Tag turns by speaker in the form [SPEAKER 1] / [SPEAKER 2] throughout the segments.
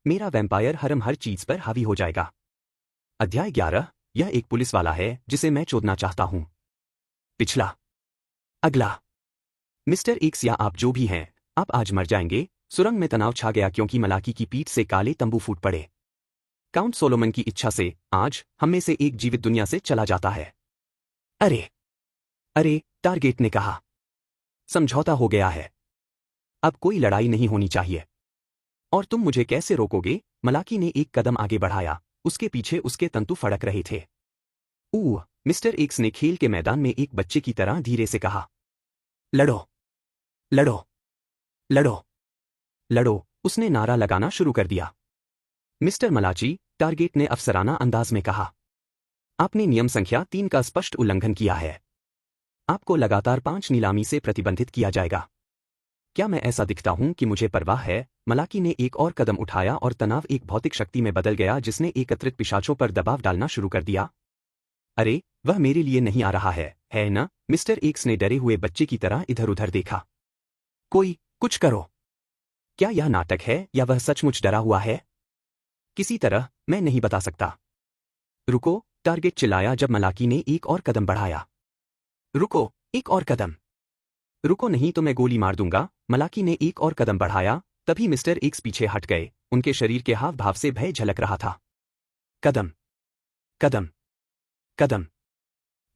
[SPEAKER 1] मेरा वैम्पायर हरम हर चीज पर हावी हो जाएगा। अध्याय 11। यह एक पुलिस वाला है जिसे मैं चोदना चाहता हूं। पिछला। अगला। मिस्टर एक्स या आप जो भी हैं, आप आज मर जाएंगे। सुरंग में तनाव छा गया क्योंकि मलाकी की पीठ से काले तंबू फूट पड़े। काउंट सोलोमन की इच्छा से आज हम में से एक जीवित दुनिया से चला जाता है। अरे अरे, टारगेट ने कहा। समझौता हो गया है। अब कोई लड़ाई नहीं होनी चाहिए। और तुम मुझे कैसे रोकोगे? मलाकी ने एक कदम आगे बढ़ाया। उसके पीछे उसके तंतु फड़क रहे थे। मिस्टर एक्स ने खेल के मैदान में एक बच्चे की तरह धीरे से कहा। लड़ो लड़ो लड़ो लड़ो, उसने नारा लगाना शुरू कर दिया। मिस्टर मलाची, टारगेट ने अफसराना अंदाज में कहा, आपने नियम संख्या 3 का स्पष्ट उल्लंघन किया है। आपको लगातार 5 नीलामी से प्रतिबंधित किया जाएगा। क्या मैं ऐसा दिखता हूं कि मुझे परवाह है? मलाकी ने एक और कदम उठाया और तनाव एक भौतिक शक्ति में बदल गया जिसने एकत्रित पिशाचों पर दबाव डालना शुरू कर दिया। अरे, वह मेरे लिए नहीं आ रहा है ना? मिस्टर एक्स ने डरे हुए बच्चे की तरह इधर उधर देखा। कुछ करो। क्या यह नाटक है या वह सचमुच डरा हुआ है? किसी तरह, मैं नहीं बता सकता। रुको, टारगेट चिल्लाया जब मलाकी ने एक और कदम बढ़ाया। रुको, एक और कदम। रुको नहीं तो मैं गोली मार दूंगा। मलाकी ने एक और कदम बढ़ाया, तभी मिस्टर एक्स पीछे हट गए। उनके शरीर के हाव भाव से भय झलक रहा था। कदम कदम कदम।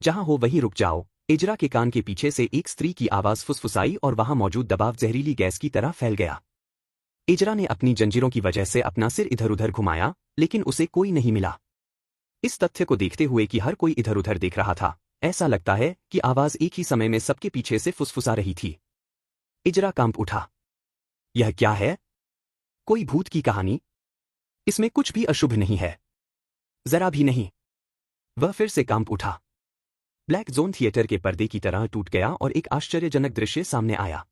[SPEAKER 1] जहां हो वहीं रुक जाओ। इजरा के कान के पीछे से एक स्त्री की आवाज फुसफुसाई और वहां मौजूद दबाव जहरीली गैस की तरह फैल गया। इजरा ने अपनी जंजीरों की वजह से अपना सिर इधर उधर घुमाया, लेकिन उसे कोई नहीं मिला। इस तथ्य को देखते हुए कि हर कोई इधर उधर देख रहा था, ऐसा लगता है कि आवाज एक ही समय में सबके पीछे से फुसफुसा रही थी। इजरा कांप उठा। यह क्या है? कोई भूत की कहानी? इसमें कुछ भी अशुभ नहीं है, जरा भी नहीं। वह फिर से कांप उठा। ब्लैक जोन थिएटर के पर्दे की तरह टूट गया और एक आश्चर्यजनक दृश्य सामने आया।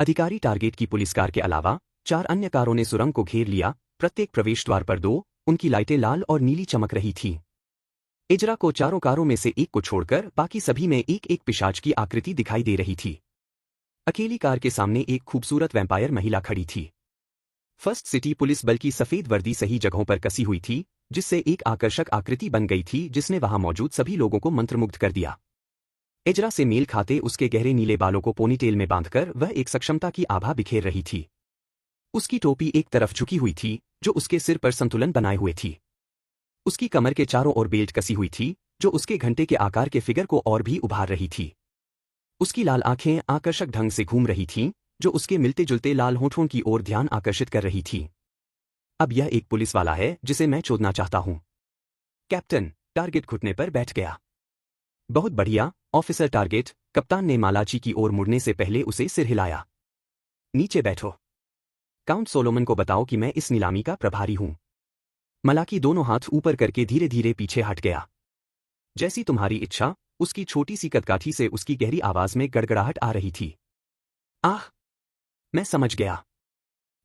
[SPEAKER 1] अधिकारी टारगेट की पुलिस कार के अलावा 4 अन्य कारों ने सुरंग को घेर लिया। प्रत्येक प्रवेश द्वार पर 2, उनकी लाइटें लाल और नीली चमक रही थीं। इजरा को चारों कारों में से एक को छोड़कर बाकी सभी में एक एक पिशाच की आकृति दिखाई दे रही थी। अकेली कार के सामने एक खूबसूरत वैम्पायर महिला खड़ी थी। फर्स्ट सिटी पुलिस बल की सफेद वर्दी सही जगहों पर कसी हुई थी, जिससे एक आकर्षक आकृति बन गई थी जिसने वहां मौजूद सभी लोगों को मंत्रमुग्ध कर दिया। इजरा से मेल खाते उसके गहरे नीले बालों को पोनीटेल में बांधकर वह एक सक्षमता की आभा बिखेर रही थी। उसकी टोपी एक तरफ झुकी हुई थी, जो उसके सिर पर संतुलन बनाए हुए थी। उसकी कमर के चारों ओर बेल्ट कसी हुई थी, जो उसके घंटे के आकार के फिगर को और भी उभार रही थी। उसकी लाल आंखें आकर्षक ढंग से घूम रही थीं, जो उसके मिलते जुलते लाल होठों की ओर ध्यान आकर्षित कर रही थी। अब यह एक पुलिस वाला है जिसे मैं चोदना चाहता हूं। कैप्टन, टारगेट घुटने पर बैठ गया। बहुत बढ़िया, ऑफिसर टारगेट, कप्तान ने मालाची की ओर मुड़ने से पहले उसे सिर हिलाया। नीचे बैठो। काउंट सोलोमन को बताओ कि मैं इस नीलामी का प्रभारी हूं। मलाकी दोनों हाथ ऊपर करके धीरे धीरे पीछे हट गया। जैसी तुम्हारी इच्छा, उसकी छोटी सी कदकाठी से उसकी गहरी आवाज में गड़गड़ाहट आ रही थी। आह, मैं समझ गया।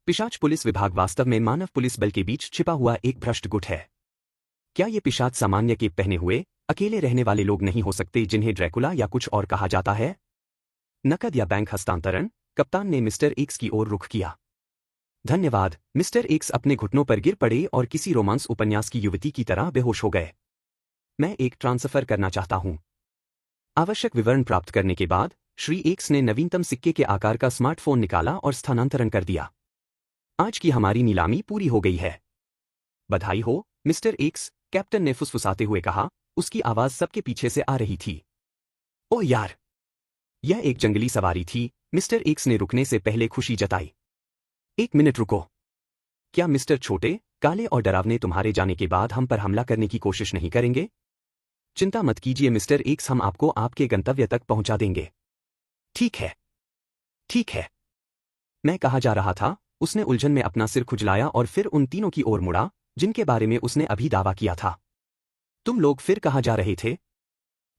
[SPEAKER 1] पिशाच पुलिस विभाग वास्तव में मानव पुलिस बल के बीच छिपा हुआ एक भ्रष्ट गुट है। क्या ये पिशाच सामान्य केप पहने हुए, अकेले रहने वाले लोग नहीं हो सकते जिन्हें ड्रैकुला या कुछ और कहा जाता है? नकद या बैंक हस्तांतरण? कप्तान ने मिस्टर एक्स की ओर रुख किया। धन्यवाद। मिस्टर एक्स अपने घुटनों पर गिर पड़े और किसी रोमांस उपन्यास की युवती की तरह बेहोश हो गए। मैं एक ट्रांसफर करना चाहता हूं। आवश्यक विवरण प्राप्त करने के बाद श्री एक्स ने नवीनतम सिक्के के आकार का स्मार्टफोन निकाला और स्थानांतरण कर दिया। आज की हमारी नीलामी पूरी हो गई है। बधाई हो, मिस्टर एक्स, कैप्टन ने फुसफुसाते हुए कहा। उसकी आवाज सबके पीछे से आ रही थी। ओह यार, यह एक जंगली सवारी थी। मिस्टर एक्स ने रुकने से पहले खुशी जताई। 1 मिनट रुको। क्या मिस्टर छोटे, काले और डरावने तुम्हारे जाने के बाद हम पर हमला करने की कोशिश नहीं करेंगे? चिंता मत कीजिए मिस्टर एक्स, हम आपको आपके गंतव्य तक पहुंचा देंगे। ठीक है, ठीक है। मैं कहा जा रहा था। उसने उलझन में अपना सिर खुजलाया और फिर उन तीनों की ओर मुड़ा जिनके बारे में उसने अभी दावा किया था। तुम लोग फिर कहाँ जा रहे थे?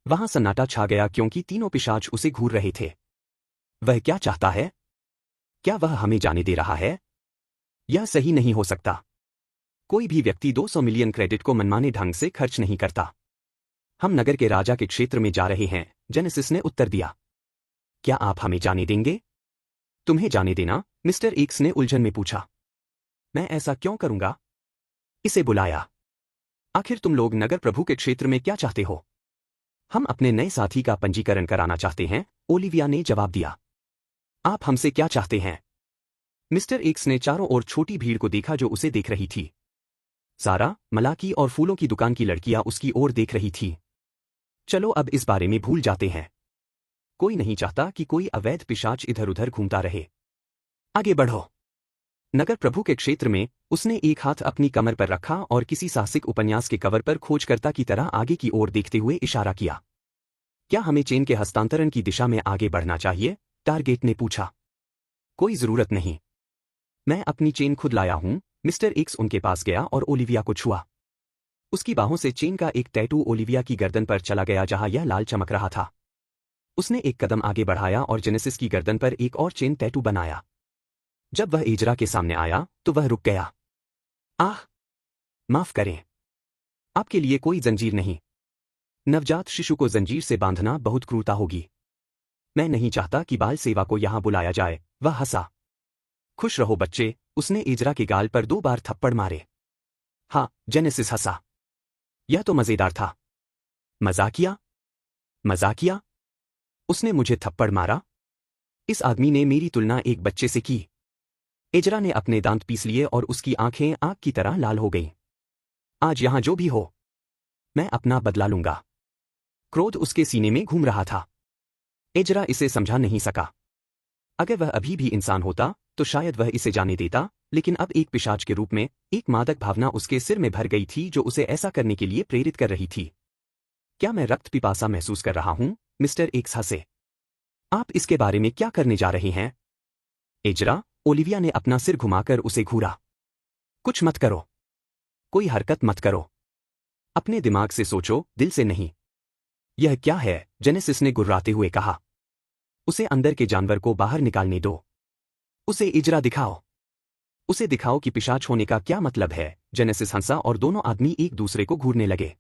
[SPEAKER 1] वहां सन्नाटा छा गया क्योंकि तीनों पिशाच उसे घूर रहे थे। वह क्या चाहता है? क्या वह हमें जाने दे रहा है? यह सही नहीं हो सकता। कोई भी व्यक्ति 200 मिलियन क्रेडिट को मनमाने ढंग से खर्च नहीं करता। हम नगर के राजा के क्षेत्र में जा रहे हैं, जेनेसिस ने उत्तर दिया। क्या आप हमें जाने देंगे? तुम्हें जाने देना? मिस्टर एक्स ने उलझन में पूछा। मैं ऐसा क्यों करूंगा? इसे बुलाया। आखिर तुम लोग नगर प्रभु के क्षेत्र में क्या चाहते हो? हम अपने नए साथी का पंजीकरण कराना चाहते हैं, ओलिविया ने जवाब दिया। आप हमसे क्या चाहते हैं? मिस्टर एक्स ने चारों ओर छोटी भीड़ को देखा जो उसे देख रही थी। सारा, मलाकी और फूलों की दुकान की लड़कियां उसकी ओर देख रही थी। चलो अब इस बारे में भूल जाते हैं। कोई नहीं चाहता कि कोई अवैध पिशाच इधर उधर घूमता रहे। आगे बढ़ो। नगर प्रभु के क्षेत्र में उसने एक हाथ अपनी कमर पर रखा और किसी साहसिक उपन्यास के कवर पर खोजकर्ता की तरह आगे की ओर देखते हुए इशारा किया। क्या हमें चेन के हस्तांतरण की दिशा में आगे बढ़ना चाहिए? टारगेट ने पूछा। कोई जरूरत नहीं। मैं अपनी चेन खुद लाया हूं। मिस्टर एक्स उनके पास गया और ओलिविया को छुआ। उसकी बाहों से चेन का एक टैटू ओलिविया की गर्दन पर चला गया जहां यह लाल चमक रहा था। उसने एक कदम आगे बढ़ाया और जेनेसिस की गर्दन पर एक और चेन टैटू बनाया। जब वह एजरा के सामने आया तो वह रुक गया। आह! माफ करें। आपके लिए कोई जंजीर नहीं। नवजात शिशु को जंजीर से बांधना बहुत क्रूरता होगी। मैं नहीं चाहता कि बाल सेवा को यहां बुलाया जाए। वह हंसा। खुश रहो बच्चे। उसने एजरा के गाल पर 2 बार थप्पड़ मारे। हाँ, जेनेसिस हंसा। यह तो मजेदार था। मजाकिया? मजाकिया? उसने मुझे थप्पड़ मारा? इस आदमी ने मेरी तुलना एक बच्चे से की। एजरा ने अपने दांत पीस लिए और उसकी आंखें आग की तरह लाल हो गईं। आज यहां जो भी हो, मैं अपना बदला लूंगा। क्रोध उसके सीने में घूम रहा था। एजरा इसे समझा नहीं सका। अगर वह अभी भी इंसान होता तो शायद वह इसे जाने देता, लेकिन अब एक पिशाच के रूप में एक मादक भावना उसके सिर में भर गई थी जो उसे ऐसा करने के लिए प्रेरित कर रही थी। क्या मैं रक्त पिपासा महसूस कर रहा हूं? मिस्टर एक्स हंसे। आप इसके बारे में क्या करने जा रहे हैं? एजरा, ओलिविया ने अपना सिर घुमाकर उसे घूरा। कुछ मत करो। कोई हरकत मत करो। अपने दिमाग से सोचो, दिल से नहीं। यह क्या है? जेनेसिस ने गुर्राते हुए कहा। उसे अंदर के जानवर को बाहर निकालने दो। उसे इजरा दिखाओ। उसे दिखाओ कि पिशाच होने का क्या मतलब है। जेनेसिस हंसा और दोनों आदमी एक दूसरे को घूरने लगे।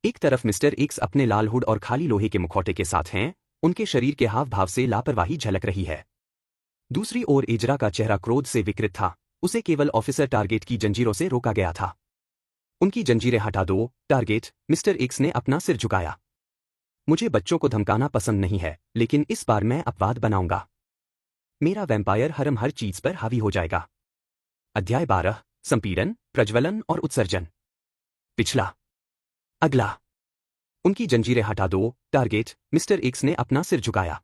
[SPEAKER 1] एक तरफ मिस्टर एक्स अपने लाल हुड और खाली लोहे के मुखौटे के साथ हैं, उनके शरीर के हाव भाव से लापरवाही झलक रही है। दूसरी ओर एजरा का चेहरा क्रोध से विकृत था। उसे केवल ऑफिसर टारगेट की जंजीरों से रोका गया था। उनकी जंजीरें हटा दो, टारगेट। मिस्टर एक्स ने अपना सिर झुकाया। मुझे बच्चों को धमकाना पसंद नहीं है, लेकिन इस बार मैं अपवाद बनाऊंगा। मेरा वैम्पायर हरम हर चीज पर हावी हो जाएगा। अध्याय 12, संपीड़न, प्रज्वलन और उत्सर्जन। पिछला। अगला। उनकी जंजीरें हटा दो, टारगेट। मिस्टर एक्स ने अपना सिर झुकाया।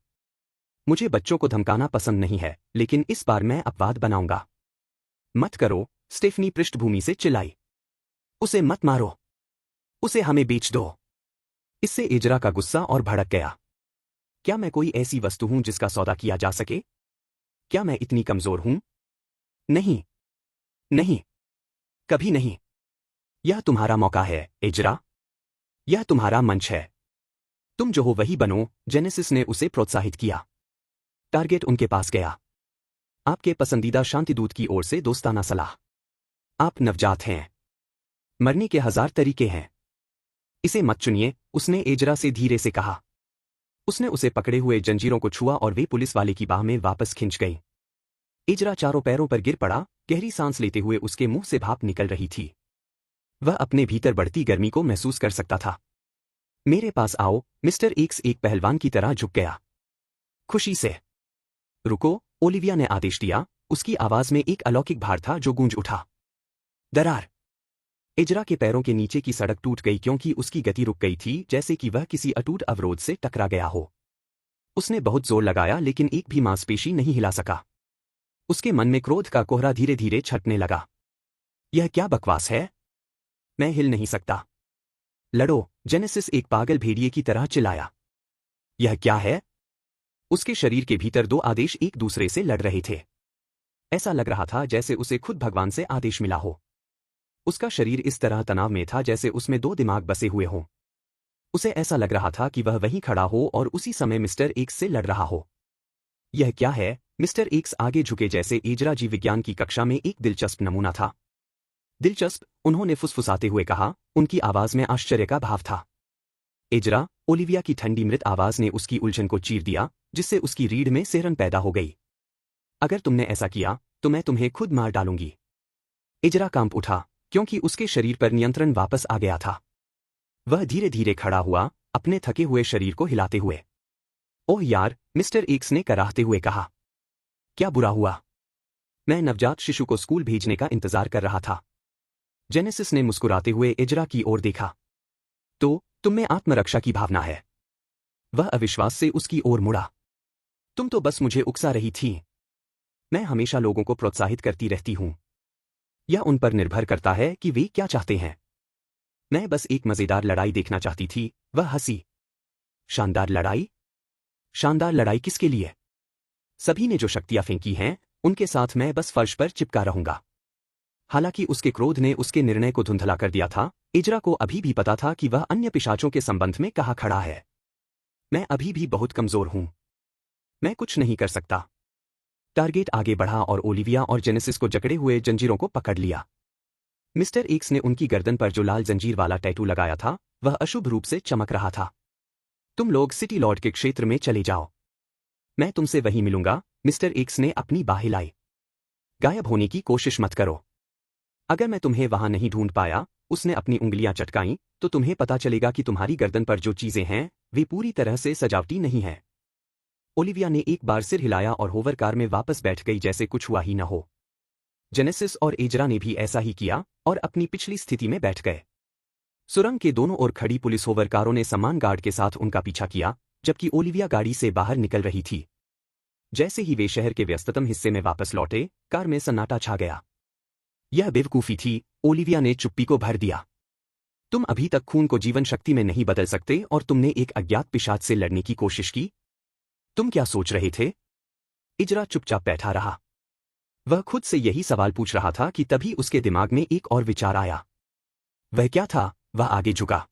[SPEAKER 1] मुझे बच्चों को धमकाना पसंद नहीं है, लेकिन इस बार मैं अपवाद बनाऊंगा। मत करो, स्टेफनी पृष्ठभूमि से चिल्लाई। उसे मत मारो। उसे हमें बेच दो। इससे एजरा का गुस्सा और भड़क गया। क्या मैं कोई ऐसी वस्तु हूं जिसका सौदा किया जा सके? क्या मैं इतनी कमजोर हूं? नहीं। नहीं। कभी नहीं। यह तुम्हारा मौका है, एजरा। यह तुम्हारा मंच है। तुम जो हो वही बनो। जेनेसिस ने उसे प्रोत्साहित किया। टारगेट उनके पास गया। आपके पसंदीदा शांतिदूत की ओर से दोस्ताना सलाह। आप नवजात हैं। मरने के 1000 तरीके हैं। इसे मत चुनिए, उसने एजरा से धीरे से कहा। उसने उसे पकड़े हुए जंजीरों को छुआ और वे पुलिस वाले की बाह में वापस खिंच गई। एजरा चारों पैरों पर गिर पड़ा, गहरी सांस लेते हुए उसके मुंह से भाप निकल रही थी। वह अपने भीतर बढ़ती गर्मी को महसूस कर सकता था। मेरे पास आओ। मिस्टर एक्स एक पहलवान की तरह झुक गया। खुशी से। रुको, ओलिविया ने आदेश दिया। उसकी आवाज में एक अलौकिक भार था जो गूंज उठा। दरार। एजरा के पैरों के नीचे की सड़क टूट गई क्योंकि उसकी गति रुक गई थी, जैसे कि वह किसी अटूट अवरोध से टकरा गया हो। उसने बहुत जोर लगाया लेकिन एक भी मांसपेशी नहीं हिला सका। उसके मन में क्रोध का कोहरा धीरे धीरे छटने लगा। यह क्या बकवास है? मैं हिल नहीं सकता। लड़ो, जेनेसिस एक पागल भेड़िए की तरह चिल्लाया। यह क्या है? उसके शरीर के भीतर 2 आदेश एक दूसरे से लड़ रहे थे। ऐसा लग रहा था जैसे उसे खुद भगवान से आदेश मिला हो। उसका शरीर इस तरह तनाव में था जैसे उसमें 2 दिमाग बसे हुए हों। उसे ऐसा लग रहा था कि वह वहीं खड़ा हो और उसी समय मिस्टर एक्स से लड़ रहा हो। यह क्या है? मिस्टर एक्स आगे झुके जैसे एजरा जीव विज्ञान की कक्षा में एक दिलचस्प नमूना था। दिलचस्प, उन्होंने फुसफुसाते हुए कहा, उनकी आवाज में आश्चर्य का भाव था। एजरा, ओलिविया की ठंडी मृत आवाज ने उसकी उलझन को चीर दिया, जिससे उसकी रीढ़ में सिहरन पैदा हो गई। अगर तुमने ऐसा किया, तो मैं तुम्हें खुद मार डालूंगी। इजरा कांप उठा, क्योंकि उसके शरीर पर नियंत्रण वापस आ गया था। वह धीरे धीरे खड़ा हुआ, अपने थके हुए शरीर को हिलाते हुए। ओह यार, मिस्टर एक्स ने कराहते हुए कहा। क्या बुरा हुआ? मैं नवजात शिशु को स्कूल भेजने का इंतजार कर रहा था। जेनेसिस ने मुस्कुराते हुए इजरा की ओर देखा। तो तुम में आत्मरक्षा की भावना है? वह अविश्वास से उसकी ओर मुड़ा। तुम तो बस मुझे उकसा रही थी। मैं हमेशा लोगों को प्रोत्साहित करती रहती हूं। यह उन पर निर्भर करता है कि वे क्या चाहते हैं। मैं बस एक मजेदार लड़ाई देखना चाहती थी। वह हंसी। शानदार लड़ाई? शानदार लड़ाई किसके लिए? सभी ने जो शक्तियां फेंकी हैं, उनके साथ मैं बस फर्श पर चिपका रहूंगा। हालांकि उसके क्रोध ने उसके निर्णय को धुंधला कर दिया था, इजरा को अभी भी पता था कि वह अन्य पिशाचों के संबंध में कहाँ खड़ा है। मैं अभी भी बहुत कमजोर हूं। मैं कुछ नहीं कर सकता। टारगेट आगे बढ़ा और ओलिविया और जेनेसिस को जकड़े हुए जंजीरों को पकड़ लिया। मिस्टर एक्स ने उनकी गर्दन पर जो लाल जंजीर वाला टैटू लगाया था, वह अशुभ रूप से चमक रहा था। तुम लोग सिटी लॉर्ड के क्षेत्र में चले जाओ। मैं तुमसे वहीं मिलूंगा। मिस्टर एक्स ने अपनी बाह हिलाई। गायब होने की कोशिश मत करो। अगर मैं तुम्हें वहां नहीं ढूंढ पाया, उसने अपनी उंगलियां चटकाईं, तो तुम्हें पता चलेगा कि तुम्हारी गर्दन पर जो चीजें हैं, वे पूरी तरह से सजावटी नहीं हैं। ओलिविया ने एक बार सिर हिलाया और होवर कार में वापस बैठ गई जैसे कुछ हुआ ही न हो। जेनेसिस और एजरा ने भी ऐसा ही किया और अपनी पिछली स्थिति में बैठ गए। सुरंग के दोनों ओर खड़ी पुलिस होवर कारों ने समान गार्ड के साथ उनका पीछा किया, जबकि ओलिविया गाड़ी से बाहर निकल रही थी। जैसे ही वे शहर के व्यस्ततम हिस्से में वापस लौटे, कार में सन्नाटा छा गया। यह बेवकूफी थी, ओलिविया ने चुप्पी को भर दिया। तुम अभी तक खून को जीवन शक्ति में नहीं बदल सकते और तुमने एक अज्ञात पिशाच से लड़ने की कोशिश की। तुम क्या सोच रहे थे? इजरा चुपचाप बैठा रहा। वह खुद से यही सवाल पूछ रहा था कि तभी उसके दिमाग में एक और विचार आया। वह क्या था? वह आगे झुका।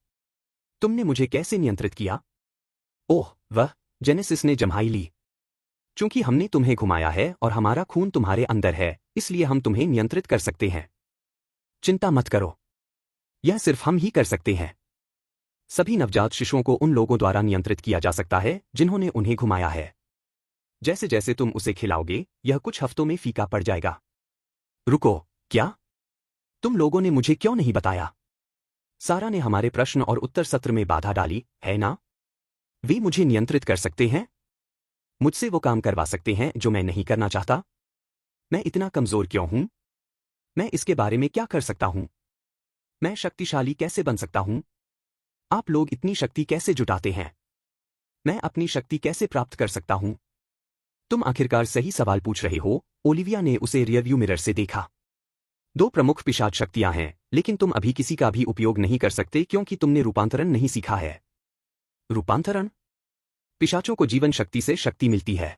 [SPEAKER 1] तुमने मुझे कैसे नियंत्रित किया? ओह, वह जेनेसिस ने जम्हाई ली। चूंकि हमने तुम्हें घुमाया है और हमारा खून तुम्हारे अंदर है, इसलिए हम तुम्हें नियंत्रित कर सकते हैं। चिंता मत करो। यह सिर्फ हम ही कर सकते हैं। सभी नवजात शिशुओं को उन लोगों द्वारा नियंत्रित किया जा सकता है जिन्होंने उन्हें घुमाया है। जैसे जैसे तुम उसे खिलाओगे, यह कुछ हफ्तों में फीका पड़ जाएगा। रुको, क्या? तुम लोगों ने मुझे क्यों नहीं बताया? सारा ने हमारे प्रश्न और उत्तर सत्र में बाधा डाली, है ना? वे मुझे नियंत्रित कर सकते हैं। मुझसे वो काम करवा सकते हैं जो मैं नहीं करना चाहता। मैं इतना कमजोर क्यों हूं? मैं इसके बारे में क्या कर सकता हूं? मैं शक्तिशाली कैसे बन सकता हूं? आप लोग इतनी शक्ति कैसे जुटाते हैं? मैं अपनी शक्ति कैसे प्राप्त कर सकता हूं? तुम आखिरकार सही सवाल पूछ रहे हो। ओलिविया ने उसे रियरव्यू मिरर से देखा। दो प्रमुख पिशाच शक्तियां हैं, लेकिन तुम अभी किसी का भी उपयोग नहीं कर सकते क्योंकि तुमने रूपांतरण नहीं सीखा है। रूपांतरण? पिशाचों को जीवन शक्ति से शक्ति मिलती है।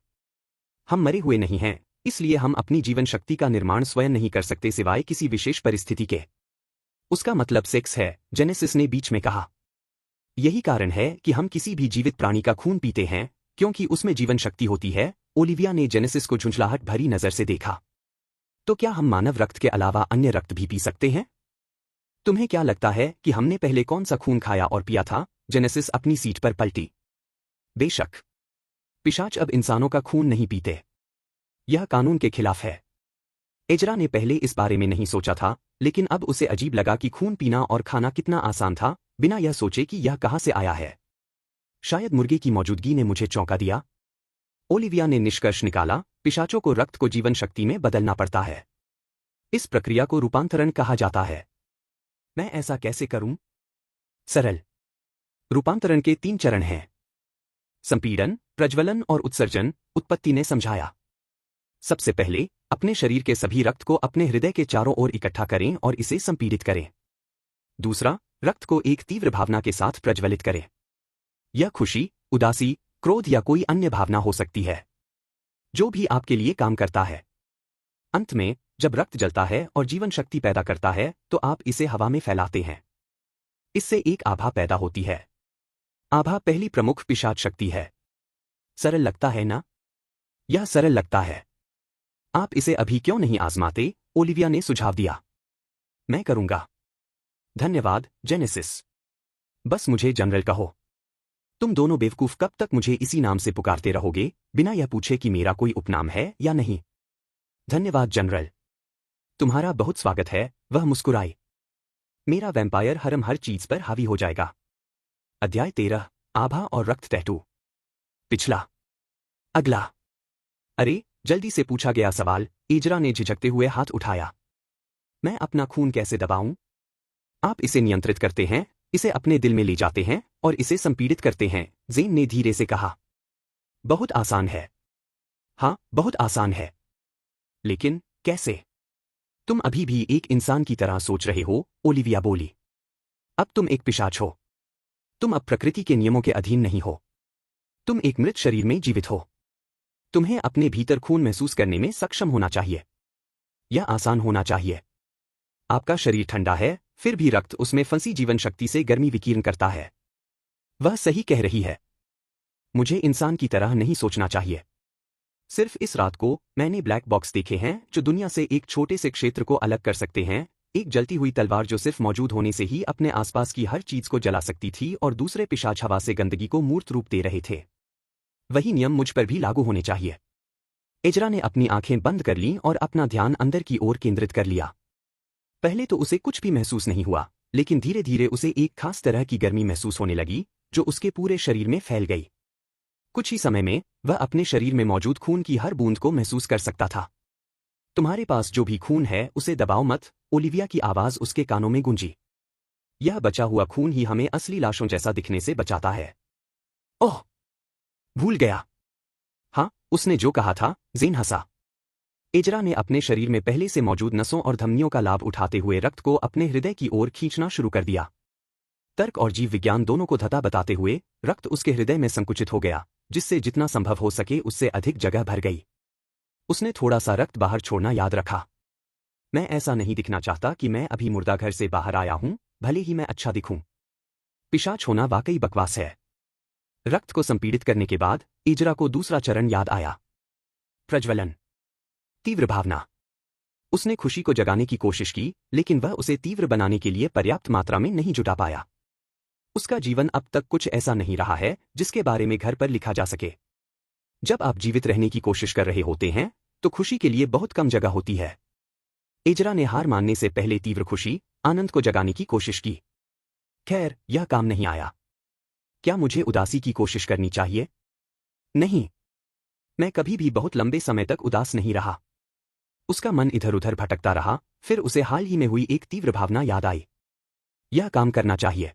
[SPEAKER 1] हम मरे हुए नहीं हैं, इसलिए हम अपनी जीवन शक्ति का निर्माण स्वयं नहीं कर सकते सिवाय किसी विशेष परिस्थिति के। उसका मतलब सेक्स है, जेनेसिस ने बीच में कहा। यही कारण है कि हम किसी भी जीवित प्राणी का खून पीते हैं, क्योंकि उसमें जीवन शक्ति होती है। ओलिविया ने जेनेसिस को झुंझलाहट भरी नजर से देखा। तो क्या हम मानव रक्त के अलावा अन्य रक्त भी पी सकते हैं? तुम्हें क्या लगता है कि हमने पहले कौन सा खून खाया और पिया था? जेनेसिस अपनी सीट पर पलटी। बेशक, पिशाच अब इंसानों का खून नहीं पीते। यह कानून के खिलाफ है। एजरा ने पहले इस बारे में नहीं सोचा था, लेकिन अब उसे अजीब लगा कि खून पीना और खाना कितना आसान था, बिना यह सोचे कि यह कहां से आया है। शायद मुर्गे की मौजूदगी ने मुझे चौंका दिया। ओलिविया ने निष्कर्ष निकाला, पिशाचों को रक्त को जीवन शक्ति में बदलना पड़ता है। इस प्रक्रिया को रूपांतरण कहा जाता है। मैं ऐसा कैसे करूं? सरल। रूपांतरण के 3 चरण हैं। संपीड़न, प्रज्वलन और उत्सर्जन, उत्पत्ति ने समझाया। सबसे पहले, अपने शरीर के सभी रक्त को अपने हृदय के चारों ओर इकट्ठा करें और इसे संपीड़ित करें। दूसरा, रक्त को एक तीव्र भावना के साथ प्रज्वलित करें। यह खुशी, उदासी, क्रोध या कोई अन्य भावना हो सकती है, जो भी आपके लिए काम करता है। अंत में, जब रक्त जलता है और जीवन शक्ति पैदा करता है, तो आप इसे हवा में फैलाते हैं। इससे एक आभा पैदा होती है। आभा पहली प्रमुख पिशाच शक्ति है। सरल लगता है ना? यह सरल लगता है। आप इसे अभी क्यों नहीं आजमाते? ओलिविया ने सुझाव दिया। मैं करूंगा। धन्यवाद, जेनेसिस। बस मुझे जनरल कहो। तुम दोनों बेवकूफ कब तक मुझे इसी नाम से पुकारते रहोगे, बिना यह पूछे कि मेरा कोई उपनाम है या नहीं? धन्यवाद जनरल। तुम्हारा बहुत स्वागत है, वह मुस्कुराई। मेरा वैम्पायर हरम हर चीज पर हावी हो जाएगा। अध्याय 13, आभा और रक्त टैटू। पिछला। अगला। अरे, जल्दी से पूछा गया सवाल। इजरा ने झिझकते हुए हाथ उठाया। मैं अपना खून कैसे दबाऊं? आप इसे नियंत्रित करते हैं, इसे अपने दिल में ले जाते हैं और इसे संपीड़ित करते हैं, ज़ेन ने धीरे से कहा। बहुत आसान है। हाँ, बहुत आसान है। लेकिन कैसे? तुम अभी भी एक इंसान की तरह सोच रहे हो, ओलिविया बोली। अब तुम एक पिशाच हो। तुम अब प्रकृति के नियमों के अधीन नहीं हो। तुम एक मृत शरीर में जीवित हो। तुम्हें अपने भीतर खून महसूस करने में सक्षम होना चाहिए। यह आसान होना चाहिए। आपका शरीर ठंडा है, फिर भी रक्त उसमें फंसी जीवन शक्ति से गर्मी विकीर्ण करता है। वह सही कह रही है। मुझे इंसान की तरह नहीं सोचना चाहिए। सिर्फ इस रात को मैंने ब्लैक बॉक्स देखे हैं जो दुनिया से एक छोटे से क्षेत्र को अलग कर सकते हैं, एक जलती हुई तलवार जो सिर्फ मौजूद होने से ही अपने आसपास की हर चीज को जला सकती थी और दूसरे पिशाच हवा से गंदगी को मूर्त रूप दे रहे थे। वही नियम मुझ पर भी लागू होने चाहिए। इजरा ने अपनी आंखें बंद कर लीं और अपना ध्यान अंदर की ओर केंद्रित कर लिया। पहले तो उसे कुछ भी महसूस नहीं हुआ, लेकिन धीरे धीरे उसे एक खास तरह की गर्मी महसूस होने लगी जो उसके पूरे शरीर में फैल गई। कुछ ही समय में वह अपने शरीर में मौजूद खून की हर बूंद को महसूस कर सकता था। तुम्हारे पास जो भी खून है उसे दबाओ मत, ओलिविया की आवाज उसके कानों में गूंजी। यह बचा हुआ खून ही हमें असली लाशों जैसा दिखने से बचाता है। ओह, भूल गया। हाँ, उसने जो कहा था, ज़ेन हंसा। इजरा ने अपने शरीर में पहले से मौजूद नसों और धमनियों का लाभ उठाते हुए रक्त को अपने हृदय की ओर खींचना शुरू कर दिया। तर्क और जीव विज्ञान दोनों को धता बताते हुए रक्त उसके हृदय में संकुचित हो गया, जिससे जितना संभव हो सके उससे अधिक जगह भर गई। उसने थोड़ा सा रक्त बाहर छोड़ना याद रखा। मैं ऐसा नहीं दिखना चाहता कि मैं अभी मुर्दाघर से बाहर आया हूं, भले ही मैं अच्छा दिखूं। पिशाच होना वाकई बकवास है। रक्त को संपीड़ित करने के बाद इजरा को दूसरा चरण याद आया। प्रज्वलन। तीव्र भावना। उसने खुशी को जगाने की कोशिश की, लेकिन वह उसे तीव्र बनाने के लिए पर्याप्त मात्रा में नहीं जुटा पाया। उसका जीवन अब तक कुछ ऐसा नहीं रहा है जिसके बारे में घर पर लिखा जा सके। जब आप जीवित रहने की कोशिश कर रहे होते हैं तो खुशी के लिए बहुत कम जगह होती है। इजरा ने हार मानने से पहले तीव्र खुशी, आनंद को जगाने की कोशिश की। खैर, यह काम नहीं आया। क्या मुझे उदासी की कोशिश करनी चाहिए? नहीं। मैं कभी भी बहुत लंबे समय तक उदास नहीं रहा। उसका मन इधर उधर भटकता रहा, फिर उसे हाल ही में हुई एक तीव्र भावना याद आई। यह काम करना चाहिए।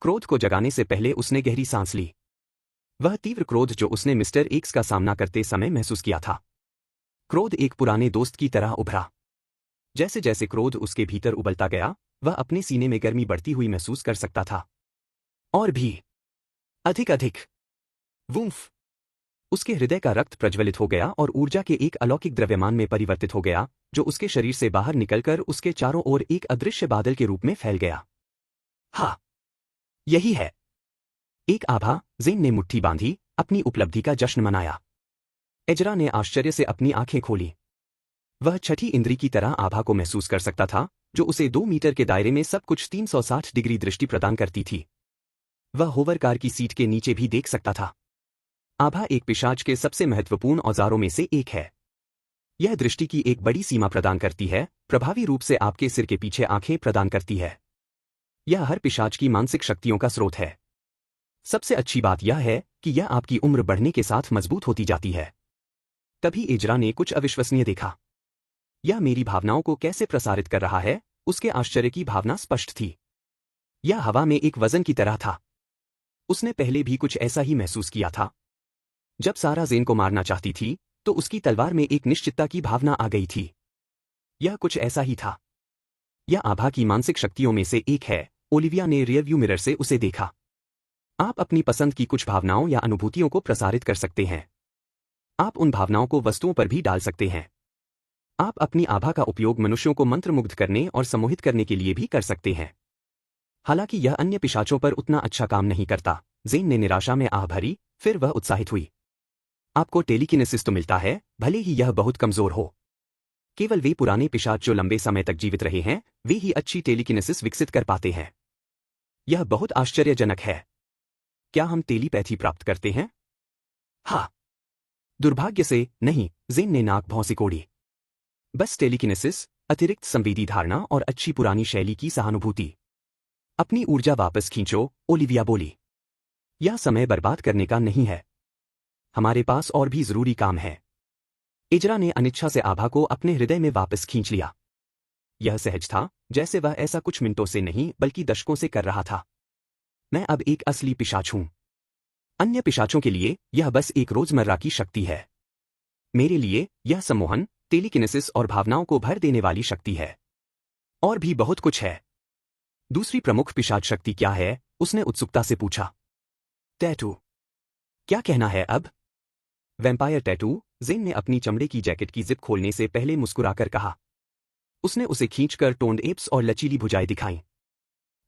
[SPEAKER 1] क्रोध को जगाने से पहले उसने गहरी सांस ली। वह तीव्र क्रोध जो उसने मिस्टर एक्स का सामना करते समय महसूस किया था। क्रोध एक पुराने दोस्त की तरह उभरा। जैसे जैसे क्रोध उसके भीतर उबलता गया, वह अपने सीने में गर्मी बढ़ती हुई महसूस कर सकता था। और भी अधिक अधिक। वूम्फ। उसके हृदय का रक्त प्रज्वलित हो गया और ऊर्जा के एक अलौकिक द्रव्यमान में परिवर्तित हो गया, जो उसके शरीर से बाहर निकलकर उसके चारों ओर एक अदृश्य बादल के रूप में फैल गया। हाँ, यही है। एक आभा। ज़ेन ने मुट्ठी बांधी, अपनी उपलब्धि का जश्न मनाया। इजरा ने आश्चर्य से अपनी आंखें खोली। वह छठी इंद्री की तरह आभा को महसूस कर सकता था, जो उसे 2 मीटर के दायरे में सब कुछ 360 डिग्री दृष्टि प्रदान करती थी। वह होवर कार की सीट के नीचे भी देख सकता था। आभा एक पिशाच के सबसे महत्वपूर्ण औजारों में से एक है। यह दृष्टि की एक बड़ी सीमा प्रदान करती है, प्रभावी रूप से आपके सिर के पीछे आंखें प्रदान करती है। यह हर पिशाच की मानसिक शक्तियों का स्रोत है। सबसे अच्छी बात यह है कि यह आपकी उम्र बढ़ने के साथ मजबूत होती जाती है। तभी इजरा ने कुछ अविश्वसनीय देखा। यह मेरी भावनाओं को कैसे प्रसारित कर रहा है, उसके आश्चर्य की भावना स्पष्ट थी। यह हवा में एक वजन की तरह था। उसने पहले भी कुछ ऐसा ही महसूस किया था। जब सारा ज़ेन को मारना चाहती थी, तो उसकी तलवार में एक निश्चितता की भावना आ गई थी। यह कुछ ऐसा ही था। यह आभा की मानसिक शक्तियों में से एक है। ओलिविया ने रियरव्यू मिरर से उसे देखा। आप अपनी पसंद की कुछ भावनाओं या अनुभूतियों को प्रसारित कर सकते हैं। आप उन भावनाओं को वस्तुओं पर भी डाल सकते हैं। आप अपनी आभा का उपयोग मनुष्यों को मंत्रमुग्ध करने और सम्मोहित करने के लिए भी कर सकते हैं। हालांकि यह अन्य पिशाचों पर उतना अच्छा काम नहीं करता। ज़ेन ने निराशा में आह भरी, फिर वह उत्साहित हुई। आपको टेलीकिनेसिस तो मिलता है, भले ही यह बहुत कमजोर हो। केवल वे पुराने पिशाच जो लंबे समय तक जीवित रहे हैं, वे ही अच्छी टेलीकिनेसिस विकसित कर पाते हैं। यह बहुत आश्चर्यजनक है। क्या हम टेलीपैथी प्राप्त करते हैं? हाँ। दुर्भाग्य से नहीं, ज़ेन ने नाक भौं सिकोड़ी। बस टेलीकिनेसिस, अतिरिक्त संवेदी धारणा और अच्छी पुरानी शैली की सहानुभूति। अपनी ऊर्जा वापस खींचो, ओलिविया बोली। यह समय बर्बाद करने का नहीं है। हमारे पास और भी जरूरी काम है। इजरा ने अनिच्छा से आभा को अपने हृदय में वापस खींच लिया। यह सहज था, जैसे वह ऐसा कुछ मिनटों से नहीं बल्कि दशकों से कर रहा था। मैं अब एक असली पिशाच हूं। अन्य पिशाचों के लिए यह बस एक रोजमर्रा की शक्ति है। मेरे लिए यह सम्मोहन, टेलीकिनेसिस और भावनाओं को भर देने वाली शक्ति है। और भी बहुत कुछ है। दूसरी प्रमुख पिशाच शक्ति क्या है? उसने उत्सुकता से पूछा। टैटू। क्या कहना है अब? वैम्पायर टैटू, ज़ेन ने अपनी चमड़े की जैकेट की जिप खोलने से पहले मुस्कुराकर कहा। उसने उसे खींचकर टोन्ड एप्स और लचीली भुजाएं दिखाईं।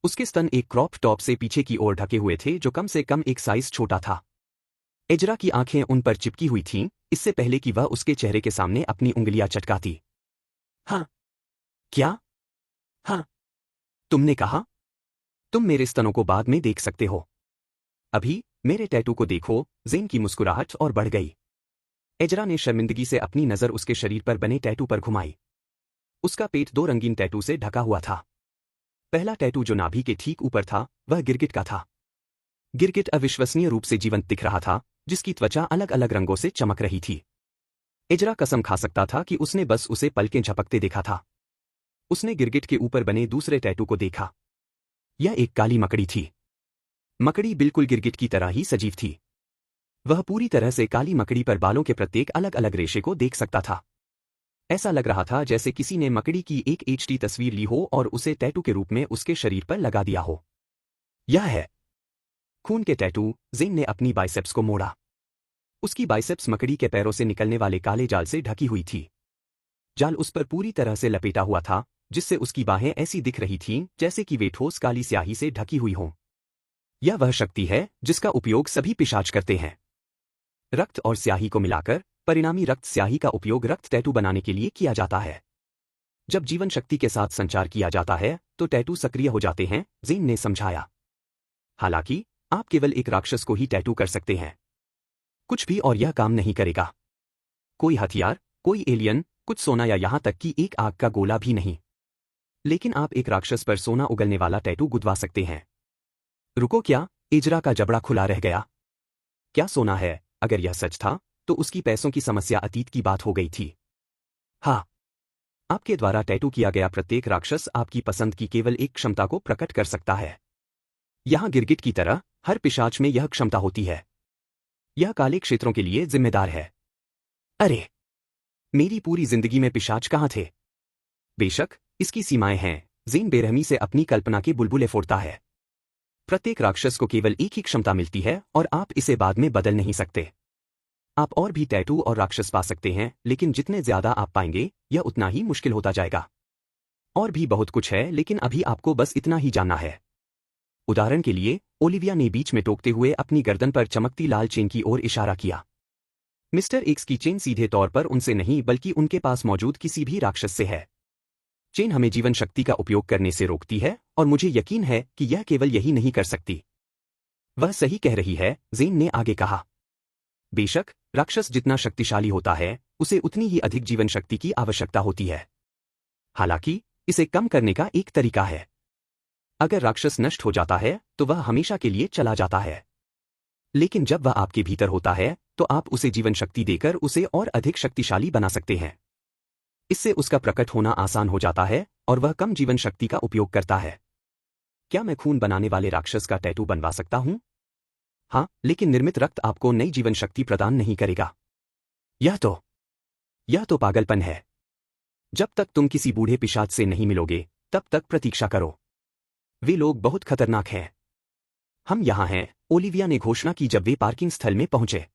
[SPEAKER 1] उसके स्तन एक क्रॉप टॉप से पीछे की ओर ढके हुए थे जो कम से कम एक साइज छोटा था। एजरा की आंखें उन पर चिपकी हुई थीं, इससे पहले कि वह उसके चेहरे के सामने अपनी उंगलियां चटकाती। हाँ। क्या? हाँ। तुमने कहा? तुम मेरे स्तनों को बाद में देख सकते हो। अभी मेरे टैटू को देखो। ज़ेन की मुस्कुराहट और बढ़ गई। एजरा ने शर्मिंदगी से अपनी नज़र उसके शरीर पर बने टैटू पर घुमाई। उसका पेट दो रंगीन टैटू से ढका हुआ था। पहला टैटू जो नाभि के ठीक ऊपर था, वह गिरगिट का था। गिरगिट अविश्वसनीय रूप से जीवंत दिख रहा था, जिसकी त्वचा अलग अलग रंगों से चमक रही थी। एजरा कसम खा सकता था कि उसने बस उसे पलकें झपकते देखा था। उसने गिरगिट के ऊपर बने दूसरे टैटू को देखा। यह एक काली मकड़ी थी। मकड़ी बिल्कुल गिरगिट की तरह ही सजीव थी। वह पूरी तरह से काली मकड़ी पर बालों के प्रत्येक अलग अलग रेशे को देख सकता था। ऐसा लग रहा था जैसे किसी ने मकड़ी की एक एचडी तस्वीर ली हो और उसे टैटू के रूप में उसके शरीर पर लगा दिया हो। यह है खून के टैटू। ज़ेन ने अपनी बाइसेप्स को मोड़ा। उसकी बाइसेप्स मकड़ी के पैरों से निकलने वाले काले जाल से ढकी हुई थी। जाल उस पर पूरी तरह से लपेटा हुआ था, जिससे उसकी बाहें ऐसी दिख रही थीं जैसे कि वे ठोस काली स्याही से ढकी हुई हों। यह वह शक्ति है जिसका उपयोग सभी पिशाच करते हैं। रक्त और स्याही को मिलाकर परिणामी रक्त स्याही का उपयोग रक्त टैटू बनाने के लिए किया जाता है। जब जीवन शक्ति के साथ संचार किया जाता है तो टैटू सक्रिय हो जाते हैं, ज़ेन ने समझाया। हालांकि आप केवल एक राक्षस को ही टैटू कर सकते हैं। कुछ भी और यह काम नहीं करेगा। कोई हथियार, कोई एलियन, कुछ सोना या यहां तक कि एक आग का गोला भी नहीं। लेकिन आप एक राक्षस पर सोना उगलने वाला टैटू गुदवा सकते हैं। रुको, क्या? इजरा का जबड़ा खुला रह गया। क्या सोना है? अगर यह सच था तो उसकी पैसों की समस्या अतीत की बात हो गई थी। हाँ। आपके द्वारा टैटू किया गया प्रत्येक राक्षस आपकी पसंद की केवल एक क्षमता को प्रकट कर सकता है। यहां गिरगिट की तरह हर पिशाच में यह क्षमता होती है। यह काले क्षेत्रों के लिए जिम्मेदार है। अरे, मेरी पूरी जिंदगी में पिशाच कहां थे? बेशक इसकी सीमाएं हैं। ज़ेन बेरहमी से अपनी कल्पना के बुलबुले फोड़ता है। प्रत्येक राक्षस को केवल एक ही क्षमता मिलती है और आप इसे बाद में बदल नहीं सकते। आप और भी टैटू और राक्षस पा सकते हैं, लेकिन जितने ज्यादा आप पाएंगे यह उतना ही मुश्किल होता जाएगा। और भी बहुत कुछ है, लेकिन अभी आपको बस इतना ही जानना है। उदाहरण के लिए, ओलिविया ने बीच में टोकते हुए अपनी गर्दन पर चमकती लाल चेन की ओर इशारा किया। मिस्टर एक्स की चेन सीधे तौर पर उनसे नहीं बल्कि उनके पास मौजूद किसी भी राक्षस से है। चेन हमें जीवन शक्ति का उपयोग करने से रोकती है और मुझे यकीन है कि यह केवल यही नहीं कर सकती। वह सही कह रही है, ज़ेन ने आगे कहा। बेशक राक्षस जितना शक्तिशाली होता है उसे उतनी ही अधिक जीवन शक्ति की आवश्यकता होती है। हालांकि इसे कम करने का एक तरीका है। अगर राक्षस नष्ट हो जाता है तो वह हमेशा के लिए चला जाता है। लेकिन जब वह आपके भीतर होता है तो आप उसे जीवन शक्ति देकर उसे और अधिक शक्तिशाली बना सकते हैं। इससे उसका प्रकट होना आसान हो जाता है और वह कम जीवन शक्ति का उपयोग करता है। क्या मैं खून बनाने वाले राक्षस का टैटू बनवा सकता हूं? हाँ, लेकिन निर्मित रक्त आपको नई जीवन शक्ति प्रदान नहीं करेगा। यह तो पागलपन है। जब तक तुम किसी बूढ़े पिशाच से नहीं मिलोगे तब तक प्रतीक्षा करो। वे लोग बहुत खतरनाक हैं। हम यहां हैं, ओलिविया ने घोषणा की जब वे पार्किंग स्थल में पहुंचे।